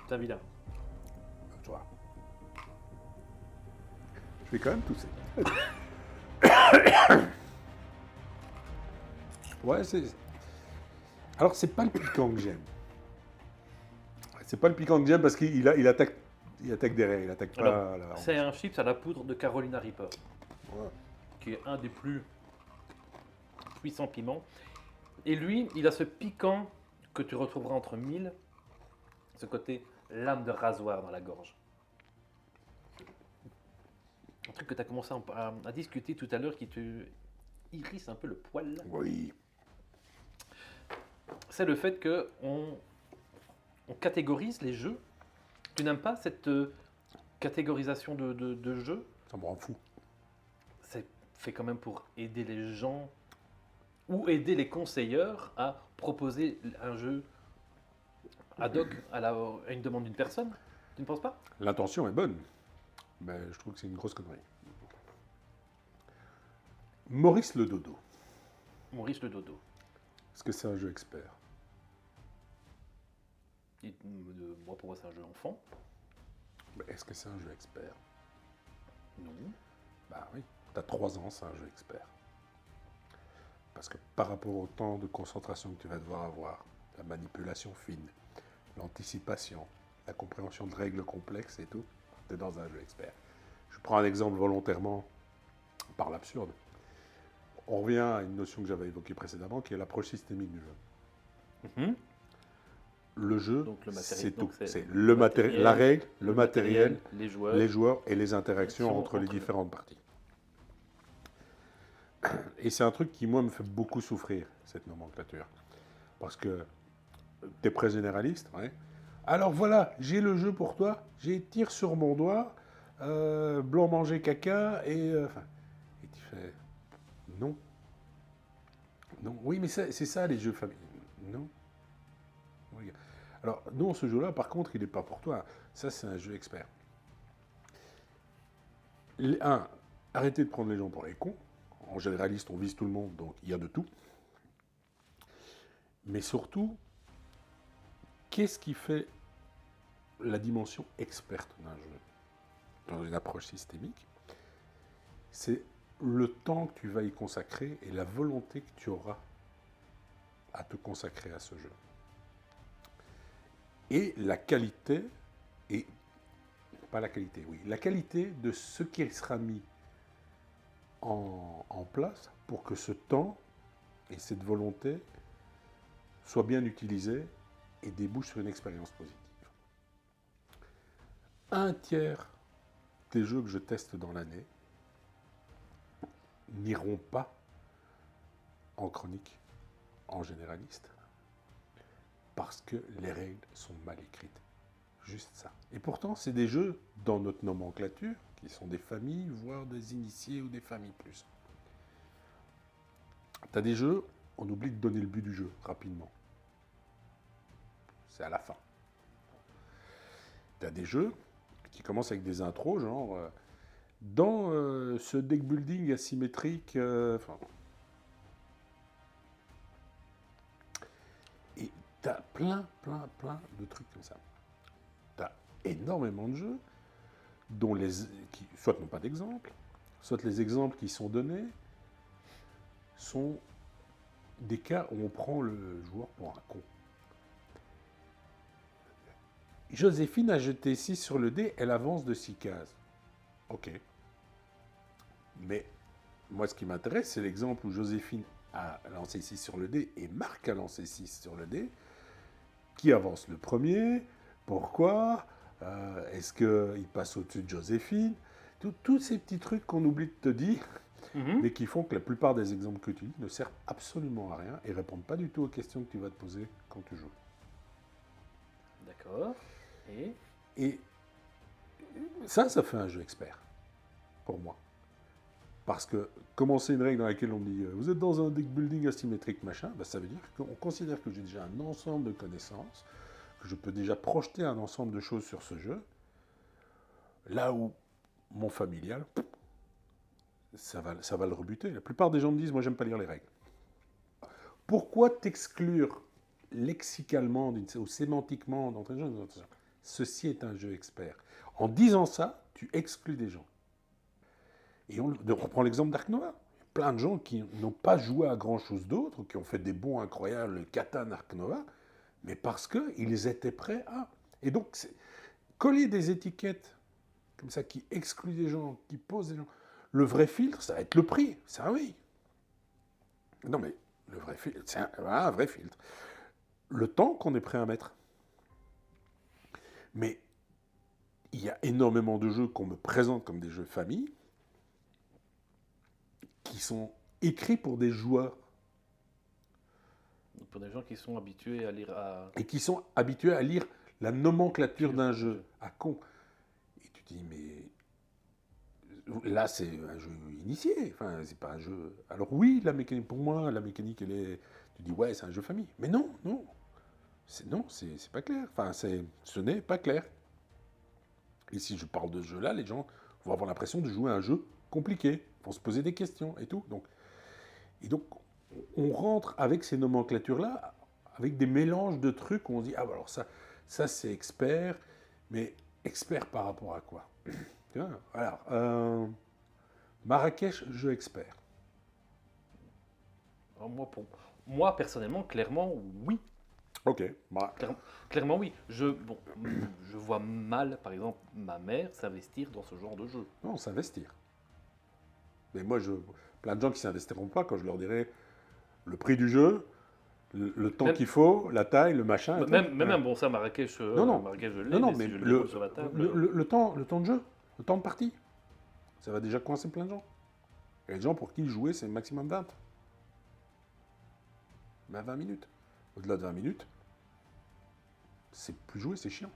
Speaker 2: C'est un vilain.
Speaker 1: Tu vois. Je vais quand même tousser. Ouais, c'est. Alors, c'est pas le piquant que j'aime. C'est pas le piquant que j'aime parce qu'il attaque, il attaque derrière, il attaque pas
Speaker 2: Alors,
Speaker 1: là.
Speaker 2: c'est un chips à la poudre de Carolina Reaper,
Speaker 1: Ouais.
Speaker 2: qui est un des plus puissants piments. Et lui, il a ce piquant que tu retrouveras entre mille, ce côté lame de rasoir dans la gorge. Un truc que tu as commencé à discuter tout à l'heure qui te irrisse un peu le poil,
Speaker 1: Oui.
Speaker 2: c'est le fait que on catégorise les jeux. Tu n'aimes pas cette catégorisation de jeux?
Speaker 1: Ça me rend fou.
Speaker 2: C'est fait quand même pour aider les gens ou aider les conseilleurs à proposer un jeu ad hoc à une demande d'une personne. Tu ne penses pas?
Speaker 1: L'intention est bonne, mais je trouve que c'est une grosse connerie. Maurice le Dodo.
Speaker 2: Maurice le Dodo.
Speaker 1: Est-ce que c'est un jeu expert?
Speaker 2: Moi, pour moi, c'est un jeu enfant.
Speaker 1: Mais est-ce que c'est un jeu expert?
Speaker 2: Non.
Speaker 1: Bah oui. T'as 3 ans, c'est un jeu expert. Parce que par rapport au temps de concentration que tu vas devoir avoir, la manipulation fine, l'anticipation, la compréhension de règles complexes et tout, tu es dans un jeu expert. Je prends un exemple volontairement par l'absurde. On revient à une notion que j'avais évoquée précédemment, qui est l'approche systémique du jeu.
Speaker 2: Mhm.
Speaker 1: Le jeu,
Speaker 2: Donc, le matériel-
Speaker 1: c'est tout.
Speaker 2: donc, c'est
Speaker 1: C'est
Speaker 2: le matériel,
Speaker 1: la règle, le matériel,
Speaker 2: les joueurs.
Speaker 1: les joueurs et les interactions entre les
Speaker 2: entre-
Speaker 1: différentes parties. Et c'est un truc qui, moi, me fait beaucoup souffrir, cette nomenclature. Parce que tu es très généraliste. Ouais. Alors voilà, j'ai le jeu pour toi, j'ai tire sur mon doigt, blanc manger caca, et tu fais non. Non. Oui, mais c'est ça les jeux familiaux. Non. Oui. Alors, non, ce jeu-là, par contre, il n'est pas pour toi. Ça, c'est un jeu expert. Arrêtez de prendre les gens pour les cons. En généraliste, on vise tout le monde, donc il y a de tout. Mais surtout, qu'est-ce qui fait la dimension experte d'un jeu dans une approche systémique? C'est le temps que tu vas y consacrer et la volonté que tu auras à te consacrer à ce jeu. Et la qualité, et pas la qualité, oui, la qualité de ce qui sera mis en place pour que ce temps et cette volonté soient bien utilisés et débouchent sur une expérience positive. Un tiers des jeux que je teste dans l'année n'iront pas en chronique, en généraliste, parce que les règles sont mal écrites. Juste ça. Et pourtant, c'est des jeux dans notre nomenclature qui sont des familles, voire des initiés ou des familles plus. Tu as des jeux, on oublie de donner le but du jeu rapidement. C'est à la fin. Tu as des jeux qui commencent avec des intros, genre dans ce deck building asymétrique. Et tu as plein de trucs comme ça. Tu as énormément de jeux dont qui soit n'ont pas d'exemple, soit les exemples qui sont donnés sont des cas où on prend le joueur pour un con. Joséphine a jeté 6 sur le dé, elle avance de 6 cases. Ok. Mais moi, ce qui m'intéresse, c'est l'exemple où Joséphine a lancé 6 sur le dé et Marc a lancé 6 sur le dé. Qui avance le premier? Pourquoi? Est-ce qu'il passe au-dessus de Joséphine? Tous ces petits trucs qu'on oublie de te dire, mais qui font que la plupart des exemples que tu dis ne servent absolument à rien et répondent pas du tout aux questions que tu vas te poser quand tu joues.
Speaker 2: D'accord.
Speaker 1: Et ça fait un jeu expert, pour moi. Parce que commencer une règle dans laquelle on me dit vous êtes dans un deck building asymétrique, machin, bah, ça veut dire qu'on considère que j'ai déjà un ensemble de connaissances, que je peux déjà projeter un ensemble de choses sur ce jeu, là où mon familial, ça va le rebuter. La plupart des gens me disent, moi, j'aime pas lire les règles. Pourquoi t'exclure lexicalement ou sémantiquement d'entrée de jeu? Ceci est un jeu expert. En disant ça, tu exclus des gens. Et on reprend l'exemple d'Ark Nova. Plein de gens qui n'ont pas joué à grand-chose d'autre, qui ont fait des bons incroyables, le Catan, Ark Nova, mais parce qu'ils étaient prêts à... Et donc, coller des étiquettes comme ça qui excluent des gens, qui posent des gens... Le vrai filtre, ça va être le prix. Ça, oui. Non, mais le vrai filtre, c'est un vrai filtre. Le temps qu'on est prêt à mettre. Mais il y a énormément de jeux qu'on me présente comme des jeux famille qui sont écrits pour des joueurs.
Speaker 2: Pour des gens qui sont habitués à lire
Speaker 1: Et qui sont habitués à lire la nomenclature d'un jeu, à con. Et tu te dis, mais là, c'est un jeu initié. Enfin, c'est pas un jeu... Alors oui, la mécanique, pour moi, la mécanique, elle est... Tu dis, ouais, c'est un jeu famille. Mais non. C'est pas clair. Enfin, ce n'est pas clair. Et si je parle de ce jeu-là, les gens vont avoir l'impression de jouer à un jeu compliqué. Ils vont se poser des questions et tout. Donc, on rentre avec ces nomenclatures-là, avec des mélanges de trucs où on dit, ah, bah alors ça c'est expert, mais expert par rapport à quoi? Tu vois. Alors, Marrakech, jeu expert.
Speaker 2: Alors moi, personnellement, clairement, oui.
Speaker 1: Ok. Bah,
Speaker 2: Clairement, oui. Je vois mal, par exemple, ma mère s'investir dans ce genre de jeu.
Speaker 1: non, s'investir. Mais moi, plein de gens qui ne s'investiront pas quand je leur dirai le prix du jeu, le temps qu'il faut, la taille, le machin.
Speaker 2: Même bon, ça, Marrakech, Marrakech, je l'ai,
Speaker 1: non,
Speaker 2: mais
Speaker 1: mais
Speaker 2: si je le mets sur la table.
Speaker 1: le temps de jeu, le temps de partie, ça va déjà coincer plein de gens. Il y a des gens pour qui jouer, c'est maximum 20. Mais 20 minutes. Au-delà de 20 minutes, c'est plus jouer, c'est chiant.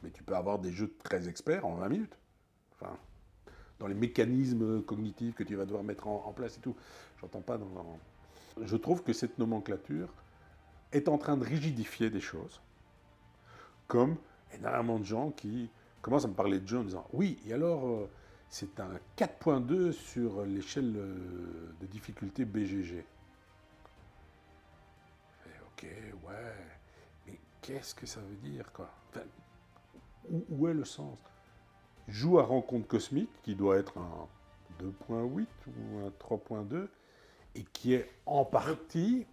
Speaker 1: Mais tu peux avoir des jeux très experts en 20 minutes. Enfin, dans les mécanismes cognitifs que tu vas devoir mettre en place et tout. J'entends pas dans... Je trouve que cette nomenclature est en train de rigidifier des choses, comme énormément de gens qui commencent à me parler de jeux en disant « Oui, et alors, c'est un 4.2 sur l'échelle de difficulté BGG. » Ok, ouais, mais qu'est-ce que ça veut dire, quoi? Enfin, où est le sens? Joue à Rencontre Cosmique, qui doit être un 2.8 ou un 3.2, et qui est en partie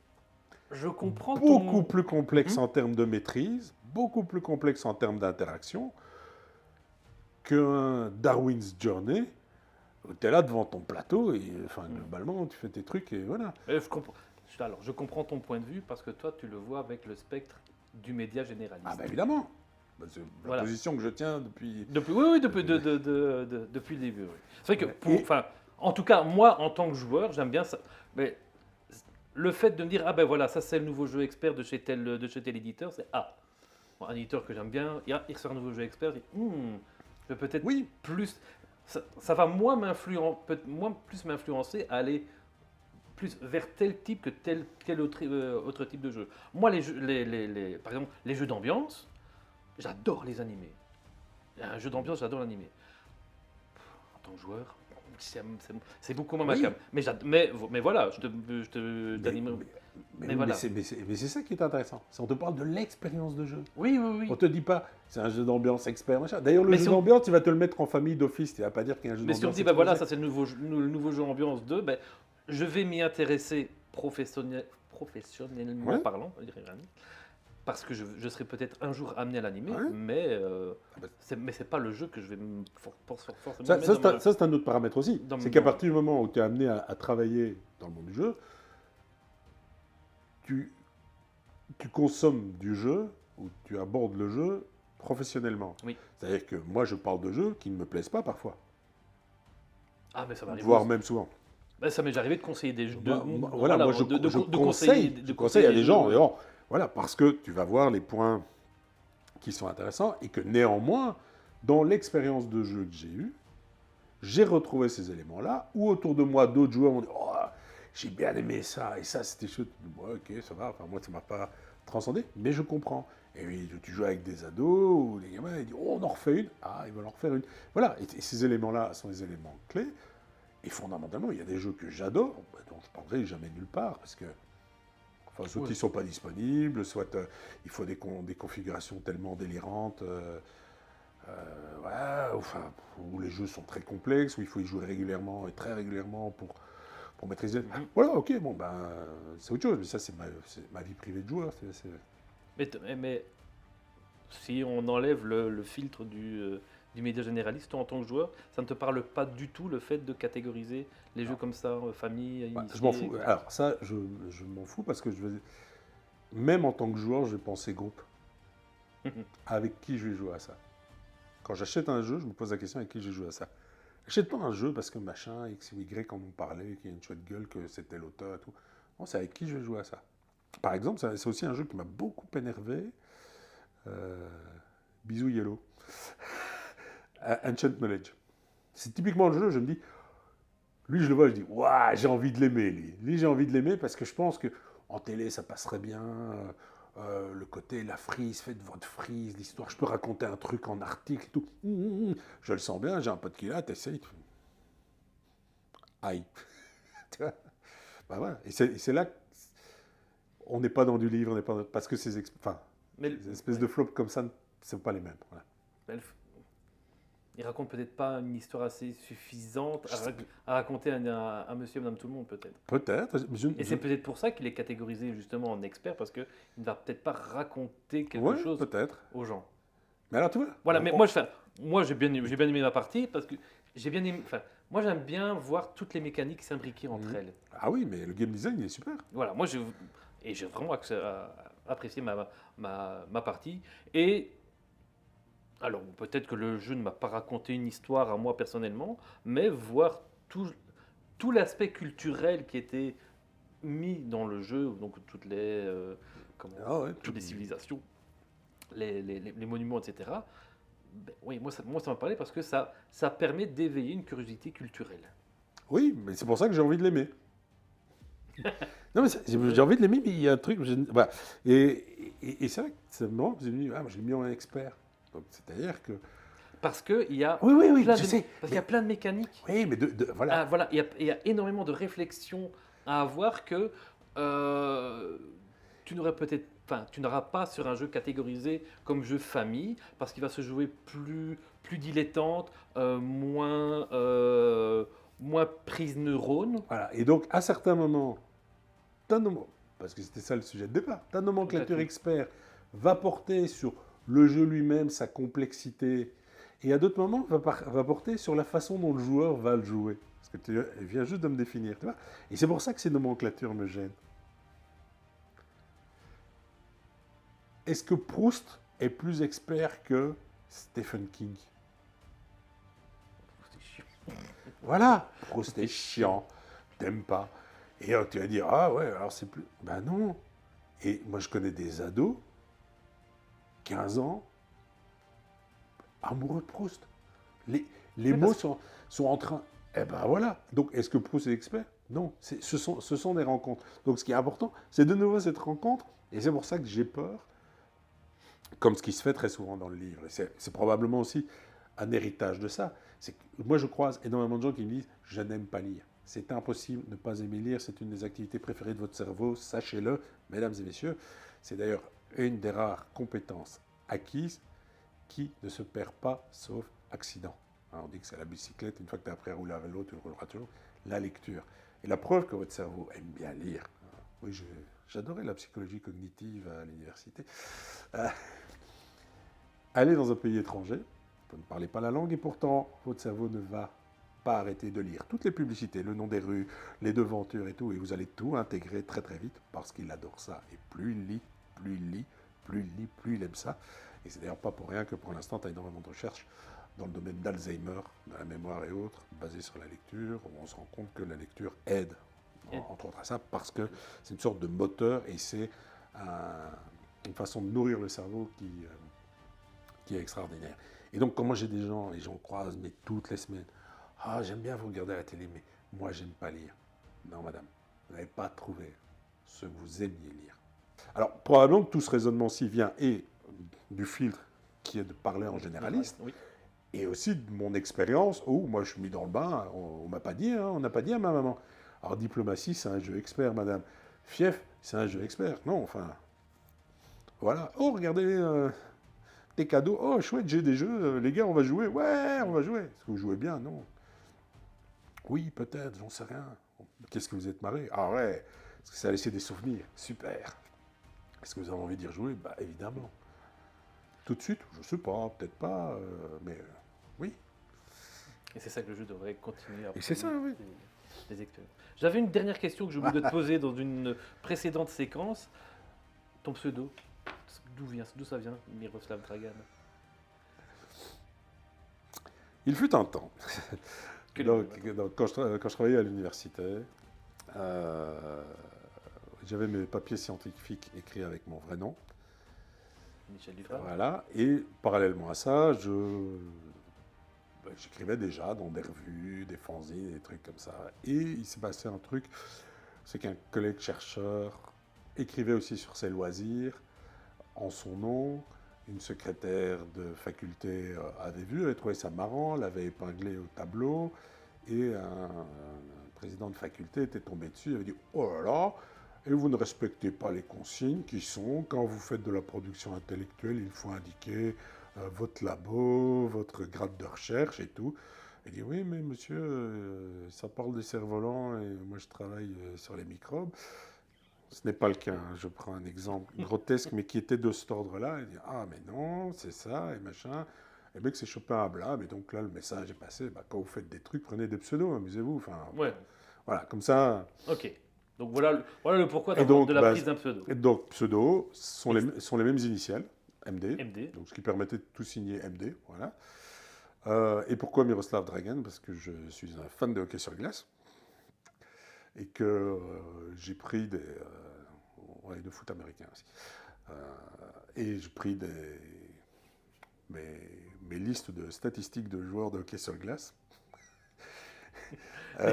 Speaker 2: je comprends
Speaker 1: beaucoup plus complexe en termes de maîtrise, beaucoup plus complexe en termes d'interaction, qu'un Darwin's Journey, où tu es là devant ton plateau, et enfin, globalement, tu fais tes trucs, et voilà.
Speaker 2: Alors, je comprends ton point de vue, parce que toi, tu le vois avec le spectre du média généraliste.
Speaker 1: Ah bah évidemment. C'est la position que je tiens depuis...
Speaker 2: depuis le début. Oui. C'est vrai que, en tout cas, moi, en tant que joueur, j'aime bien ça. Mais le fait de me dire, ah ben voilà, ça c'est le nouveau jeu expert de chez tel éditeur, c'est un éditeur que j'aime bien, il sort un nouveau jeu expert, je dis, je vais peut-être plus... Ça va plus m'influencer à aller plus vers tel type que tel autre type de jeu. Moi, par exemple, les jeux d'ambiance, j'adore les animés. Un jeu d'ambiance, j'adore l'animé. En tant que joueur, c'est beaucoup moins ma cam. Mais voilà,
Speaker 1: Mais c'est ça qui est intéressant. On te parle de l'expérience de jeu.
Speaker 2: Oui.
Speaker 1: On te dit pas, c'est un jeu d'ambiance expert, machin. D'ailleurs, le jeu d'ambiance, tu vas te le mettre en famille d'office. Tu vas pas dire qu'il y a un jeu d'ambiance.
Speaker 2: Mais si on dit, voilà, ça c'est le nouveau jeu ambiance 2, je vais m'y intéresser professionnellement parlant, parce que je serai peut-être un jour amené à l'animer, mais c'est pas le jeu que je vais forcément
Speaker 1: ça, c'est un autre paramètre aussi. C'est qu'à partir du moment où tu es amené à travailler dans le monde du jeu, tu consommes du jeu, ou tu abordes le jeu professionnellement.
Speaker 2: Oui.
Speaker 1: C'est-à-dire que moi, je parle de jeux qui ne me plaisent pas parfois.
Speaker 2: Ah, mais ça m'arrive.
Speaker 1: Voire même souvent.
Speaker 2: Ça m'est déjà arrivé de conseiller des jeux.
Speaker 1: Moi, je conseille à des gens. Voilà, parce que tu vas voir les points qui sont intéressants et que néanmoins, dans l'expérience de jeu que j'ai eue, j'ai retrouvé ces éléments-là, ou autour de moi, d'autres joueurs m'ont dit « Oh, j'ai bien aimé ça, et ça, c'était chouette. » Ok, ça va, enfin, moi, ça ne m'a pas transcender, mais je comprends. Et oui, tu joues avec des ados ou des gamins, ils disent oh, on en refait une. Ah, ils veulent en refaire une. Voilà, et ces éléments-là sont des éléments clés. Et fondamentalement, il y a des jeux que j'adore, dont je ne parlerai jamais nulle part, parce que enfin, soit ils ne sont pas disponibles, soit il faut des configurations tellement délirantes, ouais, enfin, où les jeux sont très complexes, où il faut y jouer régulièrement et très régulièrement pour maîtriser. Voilà, ok, bon, ben, c'est autre chose, mais ça, c'est ma vie privée de joueur.
Speaker 2: Mais si on enlève le filtre du média généraliste, toi, en tant que joueur, ça ne te parle pas du tout le fait de catégoriser les jeux comme ça, famille,
Speaker 1: Ouais,
Speaker 2: initié,
Speaker 1: je m'en fous.
Speaker 2: etc.
Speaker 1: Alors, ça, je m'en fous parce que même en tant que joueur, je vais penser groupe. Avec qui je vais jouer à ça? Quand j'achète un jeu, je me pose la question avec qui je vais jouer à ça. J'achète pas un jeu parce que machin, X ou Y en ont parlé, qu'il y a une chouette gueule, que c'était l'auteur et tout. Non, c'est avec qui je vais jouer à ça. Par exemple, c'est aussi un jeu qui m'a beaucoup énervé. Bisous Yellow. Ancient Knowledge. C'est typiquement le jeu, je me dis, lui je le vois, je dis, waouh, j'ai envie de l'aimer, lui. Lui j'ai envie de l'aimer parce que je pense que en télé ça passerait bien. Le côté, la frise, faites votre frise, l'histoire, je peux raconter un truc en article et tout. Je le sens bien, j'ai un pote qui l'a, t'essayes. Aïe. Tu vois. Ben voilà. Et c'est là qu'on n'est pas dans du livre, on n'est pas parce que enfin,
Speaker 2: Mais,
Speaker 1: ces espèces de flops comme ça, ne sont pas les mêmes. Voilà.
Speaker 2: mais il raconte peut-être pas une histoire assez suffisante à raconter à monsieur et madame tout le monde, peut-être.
Speaker 1: Peut-être.
Speaker 2: Et c'est peut-être pour ça qu'il est catégorisé justement en expert, parce qu'il ne va peut-être pas raconter quelque
Speaker 1: Ouais,
Speaker 2: chose
Speaker 1: peut-être.
Speaker 2: aux gens.
Speaker 1: Mais alors tu vois.
Speaker 2: Voilà, mais moi j'ai bien aimé ma partie, parce que j'ai bien aimé. Enfin, moi j'aime bien voir toutes les mécaniques s'imbriquer entre elles.
Speaker 1: Ah oui, mais le game design il est super.
Speaker 2: Voilà, j'ai vraiment apprécié ma partie. Et alors peut-être que le jeu ne m'a pas raconté une histoire à moi personnellement, mais voir tout l'aspect culturel qui était mis dans le jeu, donc toutes les civilisations, les monuments, etc. Ben, oui, moi ça m'a parlé parce que ça permet d'éveiller une curiosité culturelle.
Speaker 1: Oui, mais c'est pour ça que j'ai envie de l'aimer. Non, mais j'ai envie de l'aimer, mais il y a un truc. Voilà. Et c'est vrai que c'est marrant, parce que je me dis, ah, je l'ai mis en expert. Donc, c'est-à-dire que.
Speaker 2: Parce qu'il y a,
Speaker 1: Oui,
Speaker 2: plein
Speaker 1: je
Speaker 2: de,
Speaker 1: sais.
Speaker 2: parce qu'il y a plein de mécaniques.
Speaker 1: Oui, mais voilà.
Speaker 2: Voilà, il y a énormément de réflexions à avoir que tu n'auras pas sur un jeu catégorisé comme jeu famille, parce qu'il va se jouer plus dilettante, moins prise neurone.
Speaker 1: Voilà. Et donc, à certains moments, parce que c'était ça le sujet de départ, ta nomenclature expert va porter sur le jeu lui-même, sa complexité, et à d'autres moments, va porter sur la façon dont le joueur va le jouer. Parce que tu viens juste de me définir, tu vois. Et c'est pour ça que ces nomenclatures me gênent. Est-ce que Proust est plus expert que Stephen King?
Speaker 2: C'est chiant.
Speaker 1: Voilà, Proust est chiant, t'aimes pas. Et tu vas dire, ah ouais, alors c'est plus... Ben non. Et moi, je connais des ados, 15 ans, amoureux de Proust. Les mots sont en train... Eh ben voilà. Donc, est-ce que Proust est expert? Non, ce sont des rencontres. Donc, ce qui est important, c'est de nouveau cette rencontre. Et c'est pour ça que j'ai peur, comme ce qui se fait très souvent dans le livre. Et c'est probablement aussi un héritage de ça. Moi, je croise énormément de gens qui me disent, je n'aime pas lire. C'est impossible de ne pas aimer lire, c'est une des activités préférées de votre cerveau, sachez-le, mesdames et messieurs. C'est d'ailleurs une des rares compétences acquises qui ne se perd pas sauf accident. Alors, on dit que c'est la bicyclette, une fois que tu as appris à rouler à vélo, tu rouleras toujours. La lecture. Et la preuve que votre cerveau aime bien lire. Oui, j'adorais la psychologie cognitive à l'université. Allez dans un pays étranger, vous ne parlez pas la langue et pourtant votre cerveau ne va pas arrêter de lire toutes les publicités, le nom des rues, les devantures et tout, et vous allez tout intégrer très très vite parce qu'il adore ça. Et plus il lit, plus il lit, plus il lit, plus il aime ça. Et c'est d'ailleurs pas pour rien que pour l'instant, tu as énormément de recherches dans le domaine d'Alzheimer, de la mémoire et autres, basées sur la lecture, où on se rend compte que la lecture aide, entre autres à ça, parce que c'est une sorte de moteur et c'est une façon de nourrir le cerveau qui est extraordinaire. Et donc, quand moi j'ai des gens, et j'en croise, mais toutes les semaines, ah, j'aime bien vous regarder à la télé, mais moi, j'aime pas lire. Non, madame, vous n'avez pas trouvé ce que vous aimiez lire. Alors, probablement que tout ce raisonnement-ci vient et du filtre qui est de parler en généraliste,
Speaker 2: Oui.
Speaker 1: et aussi de mon expérience où moi je suis mis dans le bain, on m'a pas dit, hein, on n'a pas dit à ma maman. Alors, diplomatie, c'est un jeu expert, madame. Fief, c'est un jeu expert. Non, enfin. Voilà. Oh, regardez des cadeaux. Oh, chouette, j'ai des jeux. Les gars, on va jouer. Ouais, on va jouer. Est-ce que vous jouez bien? Non. Oui, peut-être, j'en sais rien. Qu'est-ce que vous êtes marré? Ah ouais, est-ce que ça a laissé des souvenirs? Super. Est-ce que vous avez envie d'y rejouer? Bah, évidemment. Tout de suite? Je sais pas, peut-être pas, mais oui.
Speaker 2: Et c'est ça que le jeu devrait continuer à
Speaker 1: Et c'est ça,
Speaker 2: produire
Speaker 1: oui.
Speaker 2: des expériences. J'avais une dernière question que j'ai oublié de te poser dans une précédente séquence. Ton pseudo, d'où ça vient, Miroslav Dragan?
Speaker 1: Il fut un temps.
Speaker 2: Que
Speaker 1: Donc, quand je travaillais à l'université, j'avais mes papiers scientifiques écrits avec mon vrai nom.
Speaker 2: Michel Dufresne.
Speaker 1: Voilà. Et parallèlement à ça, j'écrivais déjà dans des revues, des fanzines, des trucs comme ça. Et il s'est passé un truc, c'est qu'un collègue chercheur écrivait aussi sur ses loisirs, en son nom. Une secrétaire de faculté avait vu, avait trouvé ça marrant, l'avait épinglé au tableau. Et un président de faculté était tombé dessus, il avait dit « Oh là là, et vous ne respectez pas les consignes qui sont, quand vous faites de la production intellectuelle, il faut indiquer votre labo, votre grade de recherche et tout. » Il dit « Oui, mais monsieur, ça parle des cerfs-volants et moi je travaille sur les microbes. » Ce n'est pas le cas, hein. Je prends un exemple grotesque, mais qui était de cet ordre-là. Il dit « Ah, mais non, c'est ça, et machin. » Et bien que c'est chopin à blâme, et donc là, le message est passé. Bah, quand vous faites des trucs, prenez des pseudos, amusez-vous. Enfin,
Speaker 2: Ouais.
Speaker 1: voilà, comme ça.
Speaker 2: Ok. Donc voilà le pourquoi
Speaker 1: Et donc,
Speaker 2: de la
Speaker 1: bah,
Speaker 2: prise d'un pseudo.
Speaker 1: Et donc, pseudo sont les mêmes initiales, MD.
Speaker 2: MD.
Speaker 1: Donc, ce qui permettait de tout signer MD. Voilà. Et pourquoi Miroslav Dragan? Parce que je suis un fan de hockey sur glace. Et que j'ai pris des. Ouais, de foot américain aussi. Et j'ai pris mes listes de statistiques de joueurs de hockey sur glace. Et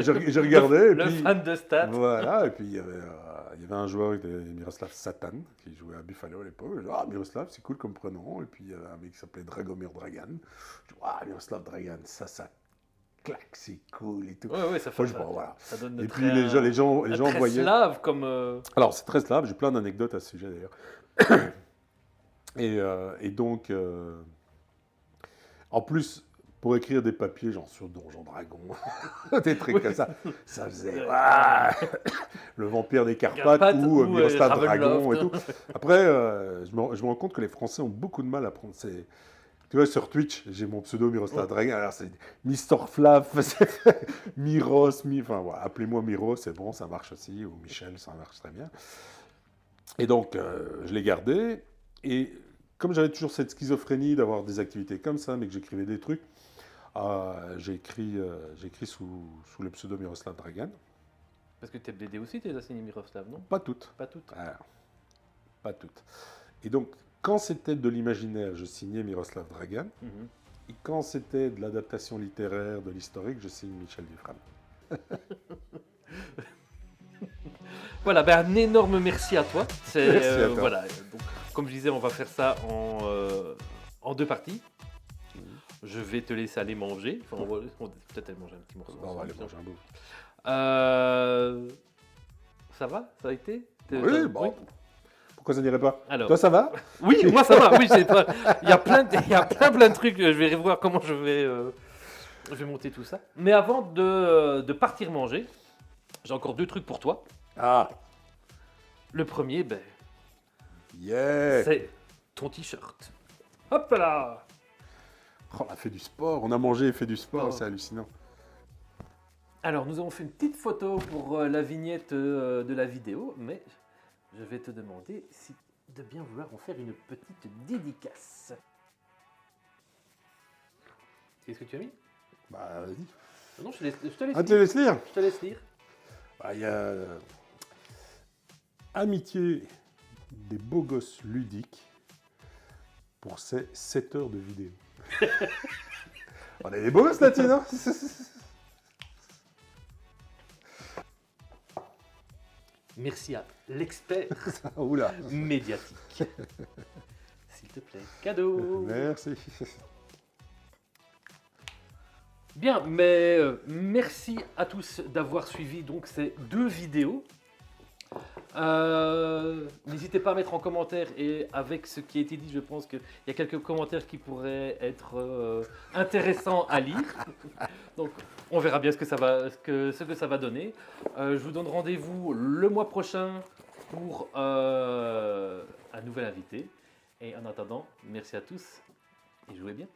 Speaker 1: je regardais. Et
Speaker 2: le
Speaker 1: puis,
Speaker 2: fan de stats.
Speaker 1: Voilà, et puis il y avait un joueur, Miroslav Satan, qui jouait à Buffalo à l'époque. Je dis, ah, Miroslav, c'est cool comme prénom. Et puis il y avait un mec qui s'appelait Dragomir Dragan. Je dis, ah, Miroslav Dragan, ça claque, c'est cool et tout.
Speaker 2: Ouais, ça fait
Speaker 1: voilà.
Speaker 2: ça donne
Speaker 1: Et
Speaker 2: de
Speaker 1: puis les gens
Speaker 2: très
Speaker 1: voyaient.
Speaker 2: slave comme.
Speaker 1: Alors, c'est très slave, j'ai plein d'anecdotes à ce sujet d'ailleurs. Et donc, en plus, pour écrire des papiers, genre sur Donjon Dragon, des trucs comme ça faisait le vampire des Carpates ou Miroslav Dragon et tout. Après, je me rends compte que les Français ont beaucoup de mal à prendre ces. Tu vois, sur Twitch, j'ai mon pseudo Miroslav Dragan, alors c'est Mister Flav, Miros, enfin voilà, appelez-moi Miro, c'est bon, ça marche aussi, ou Michel, ça marche très bien. Et donc, je l'ai gardé, et comme j'avais toujours cette schizophrénie d'avoir des activités comme ça, mais que j'écrivais des trucs, j'ai écrit sous le pseudo Miroslav Dragan.
Speaker 2: Parce que tes BD aussi, tu les as signées Miroslav, non?
Speaker 1: Pas toutes.
Speaker 2: Pas toutes.
Speaker 1: Pas toutes. Et donc, quand c'était de l'imaginaire, je signais Miroslav Dragan. Et quand c'était de l'adaptation littéraire, de l'historique, je signe Michel Dufresne.
Speaker 2: Voilà, un énorme merci à toi.
Speaker 1: Merci à toi.
Speaker 2: Voilà, donc, comme je disais, on va faire ça en deux parties. Je vais te laisser aller manger. Enfin, on va peut-être aller manger un petit morceau.
Speaker 1: On va aller manger un bout.
Speaker 2: Ça va? Ça a été?
Speaker 1: Oui, bon. Oui. Pourquoi ça n'irait pas?
Speaker 2: Alors,
Speaker 1: toi, ça va?
Speaker 2: Oui, moi ça va. Oui, il y a plein de trucs. Je vais voir comment je vais monter tout ça. Mais avant de partir manger, j'ai encore deux trucs pour toi.
Speaker 1: Ah.
Speaker 2: Le premier,
Speaker 1: yeah.
Speaker 2: C'est ton t-shirt. Hop là.
Speaker 1: On a fait du sport, on a mangé et fait du sport, c'est hallucinant.
Speaker 2: Alors, nous avons fait une petite photo pour la vignette de la vidéo, mais je vais te demander de bien vouloir en faire une petite dédicace. Qu'est-ce que tu as mis?
Speaker 1: Bah, vas-y.
Speaker 2: Non, je te laisse lire.
Speaker 1: Ah, tu te laisses lire?
Speaker 2: Je te laisse lire.
Speaker 1: Il y a amitié des beaux gosses ludiques pour ces 7 heures de vidéo. On est des beaux gosses là-dessus, non?
Speaker 2: Merci à l'expert
Speaker 1: Oula.
Speaker 2: médiatique. S'il te plaît, cadeau.
Speaker 1: Merci.
Speaker 2: Bien, mais merci à tous d'avoir suivi donc ces 2 vidéos. N'hésitez pas à mettre en commentaire, et avec ce qui a été dit, je pense qu'il y a quelques commentaires qui pourraient être intéressants à lire. Donc, on verra bien ce que ça va donner. Je vous donne rendez-vous le mois prochain pour un nouvel invité. Et en attendant, merci à tous et jouez bien.